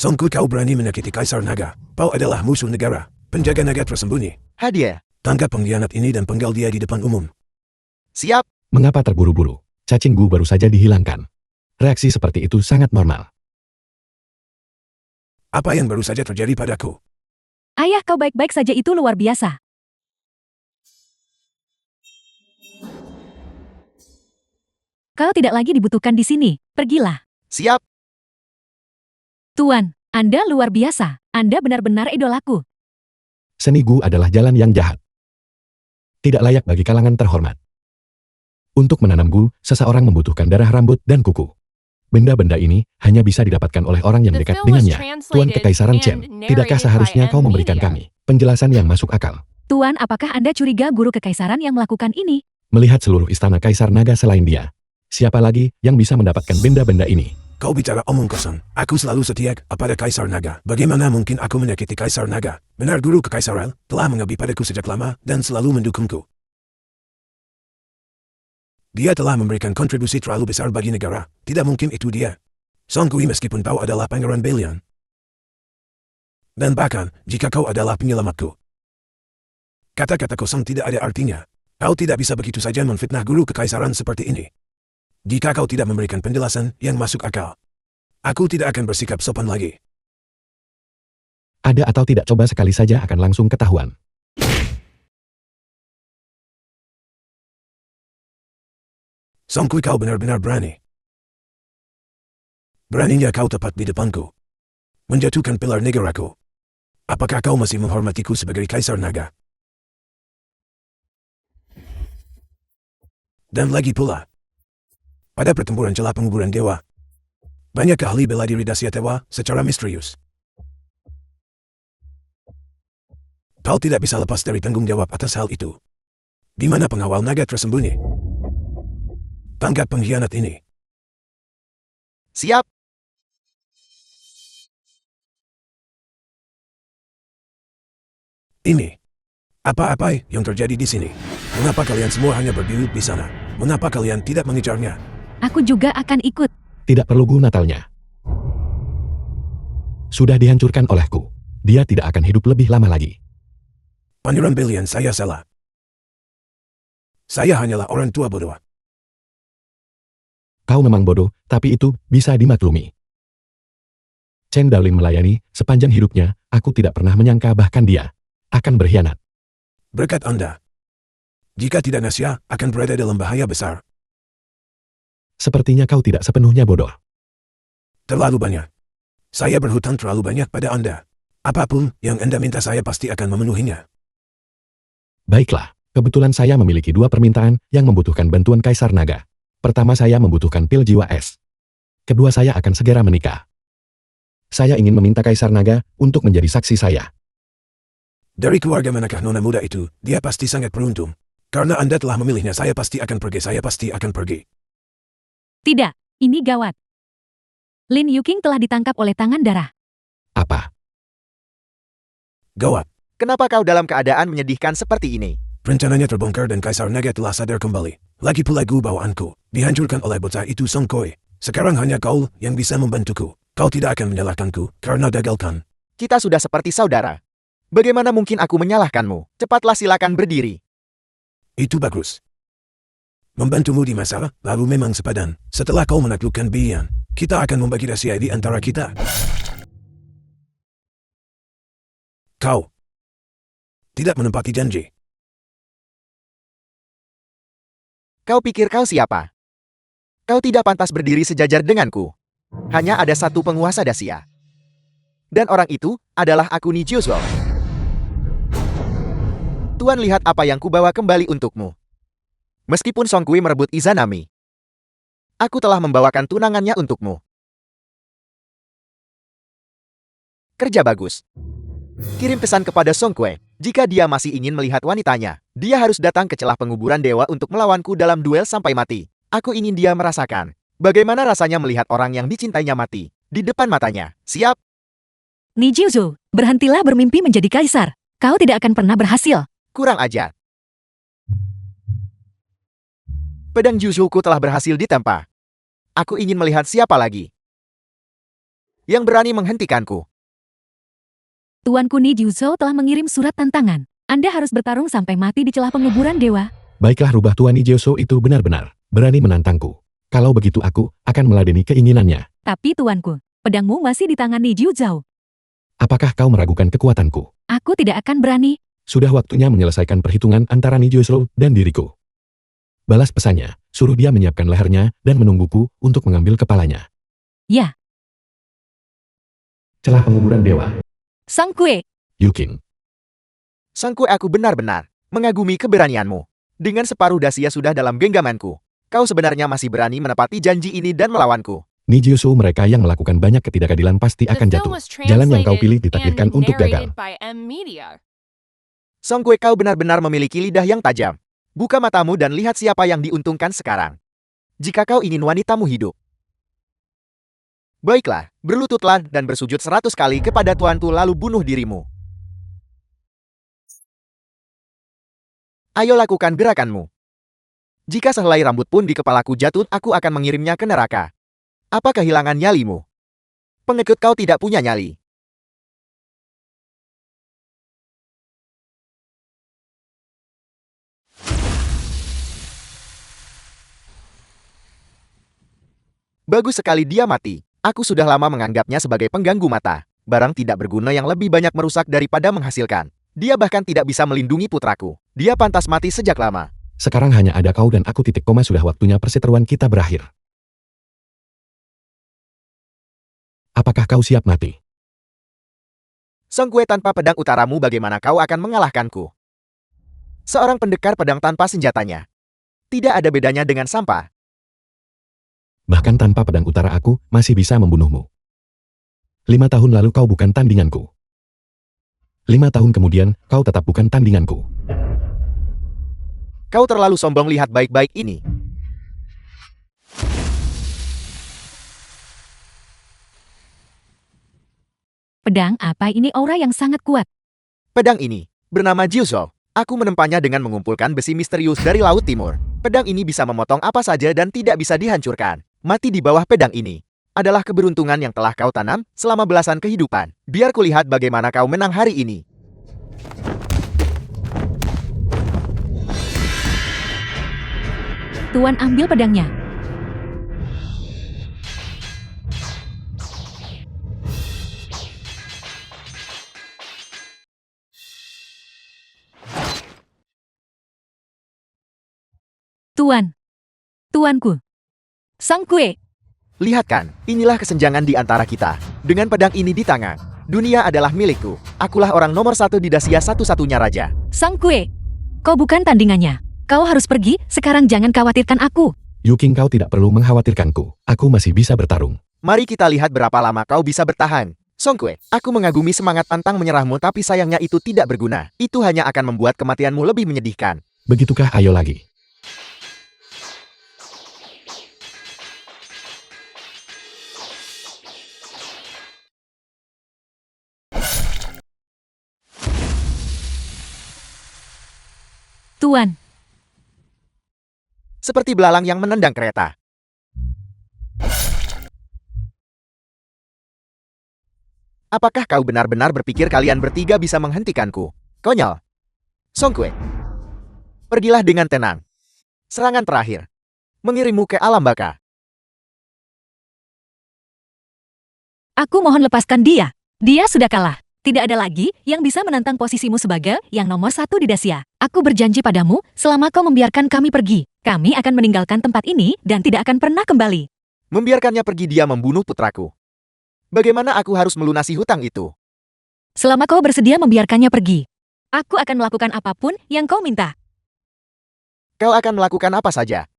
Songku, kau berani menyakiti Kaisar Naga. Kau adalah musuh negara, penjaga naga tersembunyi. Hadiah. Tangkap pengkhianat ini dan penggal dia di depan umum. Siap. Mengapa terburu-buru? Cacing Gu baru saja dihilangkan. Reaksi seperti itu sangat normal. Apa yang baru saja terjadi padaku? Ayah, kau baik-baik saja, itu luar biasa. Kau tidak lagi dibutuhkan di sini. Pergilah. Siap. Tuan, Anda luar biasa. Anda benar-benar idolaku. Seni Gu adalah jalan yang jahat. Tidak layak bagi kalangan terhormat. Untuk menanam Gu, seseorang membutuhkan darah, rambut, dan kuku. Benda-benda ini hanya bisa didapatkan oleh orang yang The dekat film was dengannya. Tuan translated Kekaisaran Chen, and tidakkah narrated seharusnya by kau memberikan N-Media. kami penjelasan yang masuk akal? Tuan, apakah Anda curiga guru kekaisaran yang melakukan ini? Melihat seluruh istana Kaisar Naga selain dia, siapa lagi yang bisa mendapatkan benda-benda ini? Kau bicara omong kosong. Aku selalu setia pada Kaisar Naga. Bagaimana mungkin aku menyakiti Kaisar Naga? Benar, guru kekaisaran telah mengabdi padaku sejak lama dan selalu mendukungku. Dia telah memberikan kontribusi terlalu besar bagi negara. Tidak mungkin itu dia. Songkui, meskipun kau adalah Pangeran Belian. Dan bahkan, jika kau adalah penyelamatku. Kata-kata kosong tidak ada artinya. Kau tidak bisa begitu saja menfitnah guru kekaisaran seperti ini. Jika kau tidak memberikan penjelasan yang masuk akal, aku tidak akan bersikap sopan lagi. Ada atau tidak, coba sekali saja akan langsung ketahuan. Songkui, kau benar-benar berani. Beraninya kau tepat di depanku. Menjatuhkan pilar negaraku. Apakah kau masih menghormatiku sebagai Kaisar Naga? Dan lagi pula, pada pertempuran celah penguburan dewa, banyak ahli bela diri Dacia tewas secara misterius. Kau tidak bisa lepas dari tanggung jawab atas hal itu. Di mana pengawal naga tersembunyi? Tangkap pengkhianat ini. Siap. Ini. Apa-apa yang terjadi di sini? Mengapa kalian semua hanya berdiri di sana? Mengapa kalian tidak mengejarnya? Aku juga akan ikut. Tidak perlu Gu, Natalnya sudah dihancurkan olehku. Dia tidak akan hidup lebih lama lagi. Pangeran Belian, saya salah. Saya hanyalah orang tua bodoh. Kau memang bodoh, tapi itu bisa dimaklumi. Chen Daolin melayani sepanjang hidupnya, aku tidak pernah menyangka bahkan dia akan berkhianat. Berkat Anda. Jika tidak, Nasya akan berada dalam bahaya besar. Sepertinya kau tidak sepenuhnya bodoh. Terlalu banyak. Saya berhutang terlalu banyak pada Anda. Apapun yang Anda minta, saya pasti akan memenuhinya. Baiklah, kebetulan saya memiliki dua permintaan yang membutuhkan bantuan Kaisar Naga. Pertama, saya membutuhkan pil jiwa es. Kedua, saya akan segera menikah. Saya ingin meminta Kaisar Naga untuk menjadi saksi saya. Dari keluarga manakah nona muda itu? Dia pasti sangat beruntung. Karena Anda telah memilihnya, saya pasti akan pergi. Saya pasti akan pergi. Tidak, ini gawat. Lin Yuking telah ditangkap oleh tangan darah. Apa? Gawat. Kenapa kau dalam keadaan menyedihkan seperti ini? Rencananya terbongkar dan Kaisar Naga telah sadar kembali. Lagi pula Gu bawaanku dihancurkan oleh bocah itu Songkoi. Sekarang hanya kau yang bisa membantuku. Kau tidak akan menyalahkanku karena gagalkan. Kita sudah seperti saudara. Bagaimana mungkin aku menyalahkanmu? Cepatlah, silakan berdiri. Itu bagus. Membantumu di masalah lalu memang sepadan. Setelah kau menaklukkan Bian, kita akan membagi rahasia di antara kita. Kau tidak menepati janji. Kau pikir kau siapa? Kau tidak pantas berdiri sejajar denganku. Hanya ada satu penguasa Dacia. Dan orang itu adalah aku, Nijuzou. Tuan, lihat apa yang kubawa kembali untukmu. Meskipun Songkui merebut Izanami, aku telah membawakan tunangannya untukmu. Kerja bagus. Kirim pesan kepada Songkui, jika dia masih ingin melihat wanitanya, dia harus datang ke celah penguburan dewa untuk melawanku dalam duel sampai mati. Aku ingin dia merasakan bagaimana rasanya melihat orang yang dicintainya mati di depan matanya. Siap? Nijuzou, berhentilah bermimpi menjadi kaisar. Kau tidak akan pernah berhasil. Kurang ajar. Pedang Juzouku telah berhasil ditempa. Aku ingin melihat siapa lagi. yang berani menghentikanku. Tuanku Ni Jiuzhou telah mengirim surat tantangan. Anda harus bertarung sampai mati di celah penguburan dewa. Baiklah, rubah Tuan Ijioso itu benar-benar berani menantangku. Kalau begitu aku akan meladeni keinginannya. Tapi tuanku, pedangmu masih di tangan Ni Jiuzhou. Apakah kau meragukan kekuatanku? Aku tidak akan berani. Sudah waktunya menyelesaikan perhitungan antara Ijioso dan diriku. Balas pesannya, suruh dia menyiapkan lehernya dan menungguku untuk mengambil kepalanya. Ya. Celah penguburan dewa. Sang Kue. Yukin. Sang Kue, aku benar-benar mengagumi keberanianmu. Dengan separuh Dacia sudah dalam genggamanku. Kau sebenarnya masih berani menepati janji ini dan melawanku. Nijioso, mereka yang melakukan banyak ketidakadilan pasti The akan film jatuh. was Jalan yang kau pilih translated ditakdirkan and untuk gagal. narrated by M Media. Song Kue, kau benar-benar memiliki lidah yang tajam. Buka matamu dan lihat siapa yang diuntungkan sekarang. Jika kau ingin wanitamu hidup. Baiklah, berlututlah dan bersujud 100 kali kepada tuanku lalu bunuh dirimu. Ayo lakukan gerakanmu. Jika sehelai rambut pun di kepalaku jatuh, aku akan mengirimnya ke neraka. Apa kehilangan nyalimu? Pengikut kau tidak punya nyali. Bagus sekali dia mati. Aku sudah lama menganggapnya sebagai pengganggu mata. Barang tidak berguna yang lebih banyak merusak daripada menghasilkan. Dia bahkan tidak bisa melindungi putraku. Dia pantas mati sejak lama. Sekarang hanya ada kau dan aku titik koma, sudah waktunya perseteruan kita berakhir. Apakah kau siap mati? Song Kue, tanpa pedang utaramu bagaimana kau akan mengalahkanku? Seorang pendekar pedang tanpa senjatanya. Tidak ada bedanya dengan sampah. Bahkan tanpa pedang utara aku masih bisa membunuhmu. 5 tahun lalu kau bukan tandinganku. 5 tahun kemudian kau tetap bukan tandinganku. Kau terlalu sombong, lihat baik-baik ini. Pedang apa ini, aura yang sangat kuat. Pedang ini bernama Jiuzhou. Aku menempanya dengan mengumpulkan besi misterius dari Laut Timur. Pedang ini bisa memotong apa saja dan tidak bisa dihancurkan. Mati di bawah pedang ini adalah keberuntungan yang telah kau tanam selama belasan kehidupan. Biar kulihat bagaimana kau menang hari ini. Tuan ambil pedangnya. Tuan. Tuanku. Sang Kue. Lihat kan, inilah kesenjangan di antara kita. Dengan pedang ini di tangan, dunia adalah milikku. Akulah orang nomor 1 di Dacia, satu-satunya raja. Sang Kue. Kau bukan tandingannya. Kau harus pergi, sekarang jangan khawatirkan aku. Yuking, kau tidak perlu mengkhawatirkanku. Aku masih bisa bertarung. Mari kita lihat berapa lama kau bisa bertahan. Song Kue, aku mengagumi semangat pantang menyerahmu, tapi sayangnya itu tidak berguna. Itu hanya akan membuat kematianmu lebih menyedihkan. Begitukah? Ayo lagi. Tuan. Seperti belalang yang menendang kereta. Apakah kau benar-benar berpikir kalian bertiga bisa menghentikanku? Konyol. Song Kue, pergilah dengan tenang. Serangan terakhir. Mengirimmu ke alam baka. Aku mohon lepaskan dia. Dia sudah kalah. Tidak ada lagi yang bisa menantang posisimu sebagai yang nomor 1 di Dacia. Aku berjanji padamu, selama kau membiarkan kami pergi, kami akan meninggalkan tempat ini dan tidak akan pernah kembali. Membiarkannya pergi, dia membunuh putraku. Bagaimana aku harus melunasi hutang itu? Selama kau bersedia membiarkannya pergi, aku akan melakukan apapun yang kau minta. Kau akan melakukan apa saja?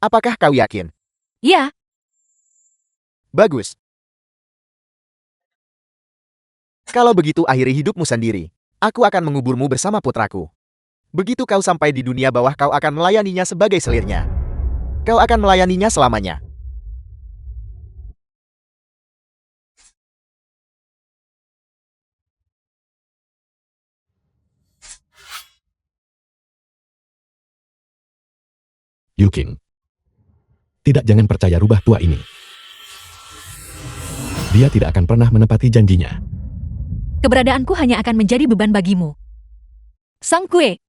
Apakah kau yakin? Ya, Bagus. Kalau begitu akhiri hidupmu sendiri. Aku akan menguburmu bersama putraku. Begitu kau sampai di dunia bawah, kau akan melayaninya sebagai selirnya. Kau akan melayaninya selamanya. Yuking. Tidak, jangan percaya rubah tua ini. dia tidak akan pernah menepati janjinya. Keberadaanku hanya akan menjadi beban bagimu. Song Kue,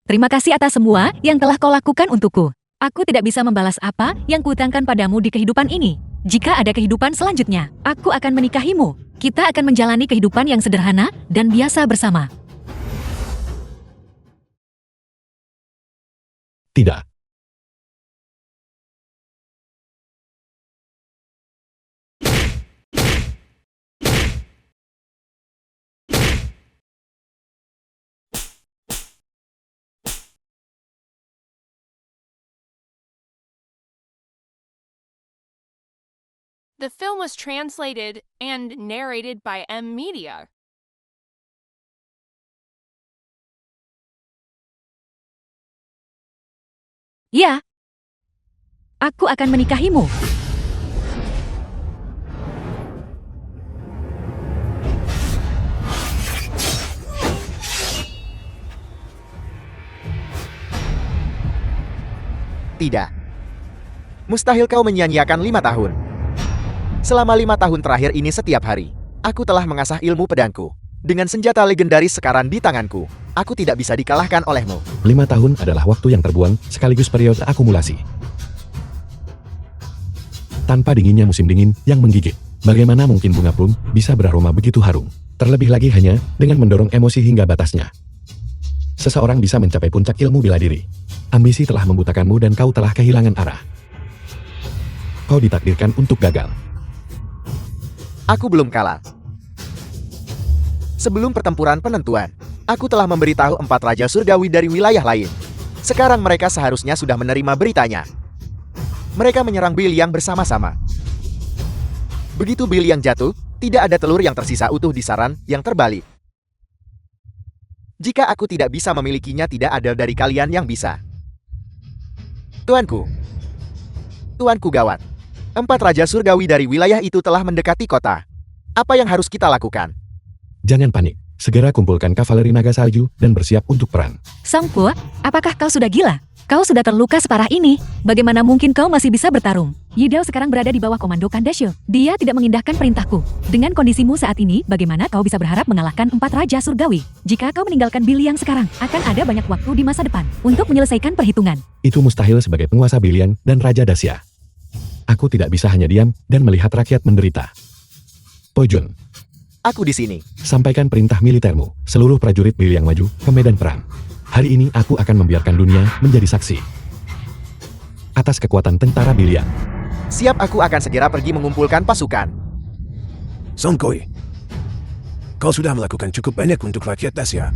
terima kasih atas semua yang telah kau lakukan untukku. Aku tidak bisa membalas apa yang kuutangkan padamu di kehidupan ini. Jika ada kehidupan selanjutnya, aku akan menikahimu. Kita akan menjalani kehidupan yang sederhana dan biasa bersama. Tidak. The film was translated and narrated by M Media. Ya, aku akan menikahimu. Tidak. Mustahil kau menyia-nyiakan 5 tahun. Selama 5 tahun terakhir ini setiap hari, aku telah mengasah ilmu pedangku. Dengan senjata legendaris sekarang di tanganku, aku tidak bisa dikalahkan olehmu. 5 tahun adalah waktu yang terbuang sekaligus periode akumulasi. Tanpa dinginnya musim dingin yang menggigit, bagaimana mungkin bunga plum bisa beraroma begitu harum? Terlebih lagi hanya dengan mendorong emosi hingga batasnya. Seseorang bisa mencapai puncak ilmu bela diri. Ambisi telah membutakanmu dan kau telah kehilangan arah. Kau ditakdirkan untuk gagal. Aku belum kalah. Sebelum pertempuran penentuan, aku telah memberitahu 4 raja surgawi dari wilayah lain. Sekarang mereka seharusnya sudah menerima beritanya. Mereka menyerang Biliang bersama-sama. Begitu Biliang jatuh, tidak ada telur yang tersisa utuh di saran yang terbalik. Jika aku tidak bisa memilikinya, tidak ada dari kalian yang bisa. Tuanku. Tuanku gawat. 4 raja surgawi dari wilayah itu telah mendekati kota. Apa yang harus kita lakukan? Jangan panik. Segera kumpulkan kavaleri naga salju dan bersiap untuk perang. Song Kue, apakah kau sudah gila? Kau sudah terluka separah ini. Bagaimana mungkin kau masih bisa bertarung? Yidao sekarang berada di bawah komando Kandashe. Dia tidak mengindahkan perintahku. Dengan kondisimu saat ini, bagaimana kau bisa berharap mengalahkan 4 raja surgawi? Jika kau meninggalkan Biliang sekarang, akan ada banyak waktu di masa depan untuk menyelesaikan perhitungan. Itu mustahil sebagai penguasa Biliang dan Raja Dacia. Aku tidak bisa hanya diam dan melihat rakyat menderita. Pojun, Aku di sini. sampaikan perintah militermu. Seluruh prajurit Biliang maju ke medan perang. Hari ini aku akan membiarkan dunia menjadi saksi atas kekuatan tentara Biliang. Siap, aku akan segera pergi mengumpulkan pasukan. Song Kue, kau sudah melakukan cukup banyak untuk rakyat Dacia.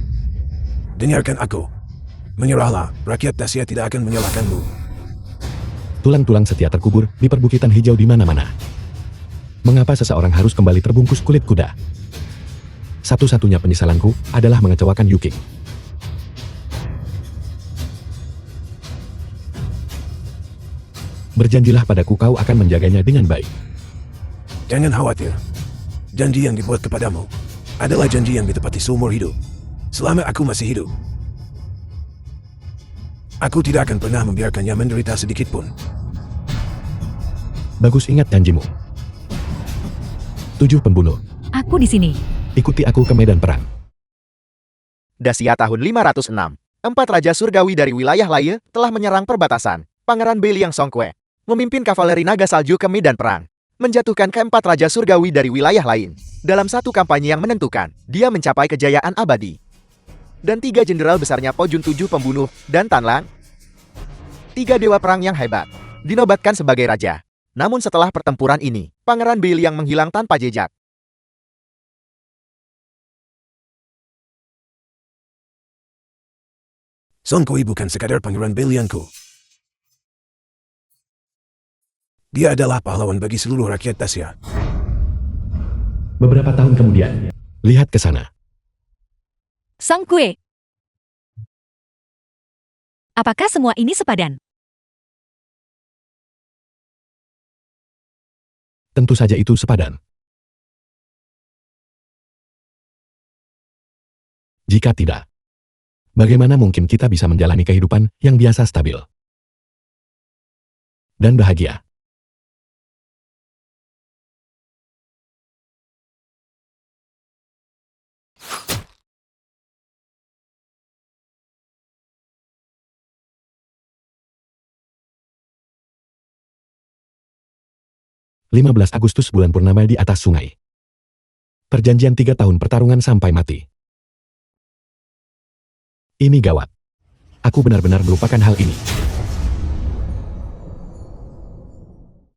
Dengarkan aku. Menyerahlah, rakyat Dacia tidak akan menyalahkanmu. Tulang-tulang setia terkubur di perbukitan hijau di mana-mana. Mengapa seseorang harus kembali terbungkus kulit kuda? Satu-satunya penyesalanku adalah mengecewakan Yuking. Berjanjilah padaku kau akan menjaganya dengan baik. Jangan khawatir. Janji yang dibuat kepadamu adalah janji yang ditepati seumur hidup. Selama aku masih hidup, aku tidak akan pernah membiarkannya menderita sedikit pun. Bagus, ingat janjimu. 7 pembunuh. Aku di sini. Ikuti aku ke medan perang. Dacia tahun 506. 4 raja surgawi dari wilayah lain telah menyerang perbatasan. Pangeran Biliang Song Kue memimpin kavaleri naga salju ke medan perang, menjatuhkan ke-4 raja surgawi dari wilayah lain. Dalam satu kampanye yang menentukan, dia mencapai kejayaan abadi. Dan 3 jenderal besarnya Pojun 7 pembunuh dan Tanlang, 3 dewa perang yang hebat, dinobatkan sebagai raja. Namun setelah pertempuran ini, Pangeran Biliang menghilang tanpa jejak. Song Kue bukan sekadar pangeran Biliangku. Dia adalah pahlawan bagi seluruh rakyat Dacia. Beberapa tahun kemudian, lihat ke sana. Song Kue. Apakah semua ini sepadan? Tentu saja itu sepadan. Jika tidak, bagaimana mungkin kita bisa menjalani kehidupan yang biasa stabil dan bahagia? 15 Agustus bulan purnama di atas sungai. Perjanjian 3 tahun pertarungan sampai mati. Ini gawat. Aku benar-benar melupakan hal ini.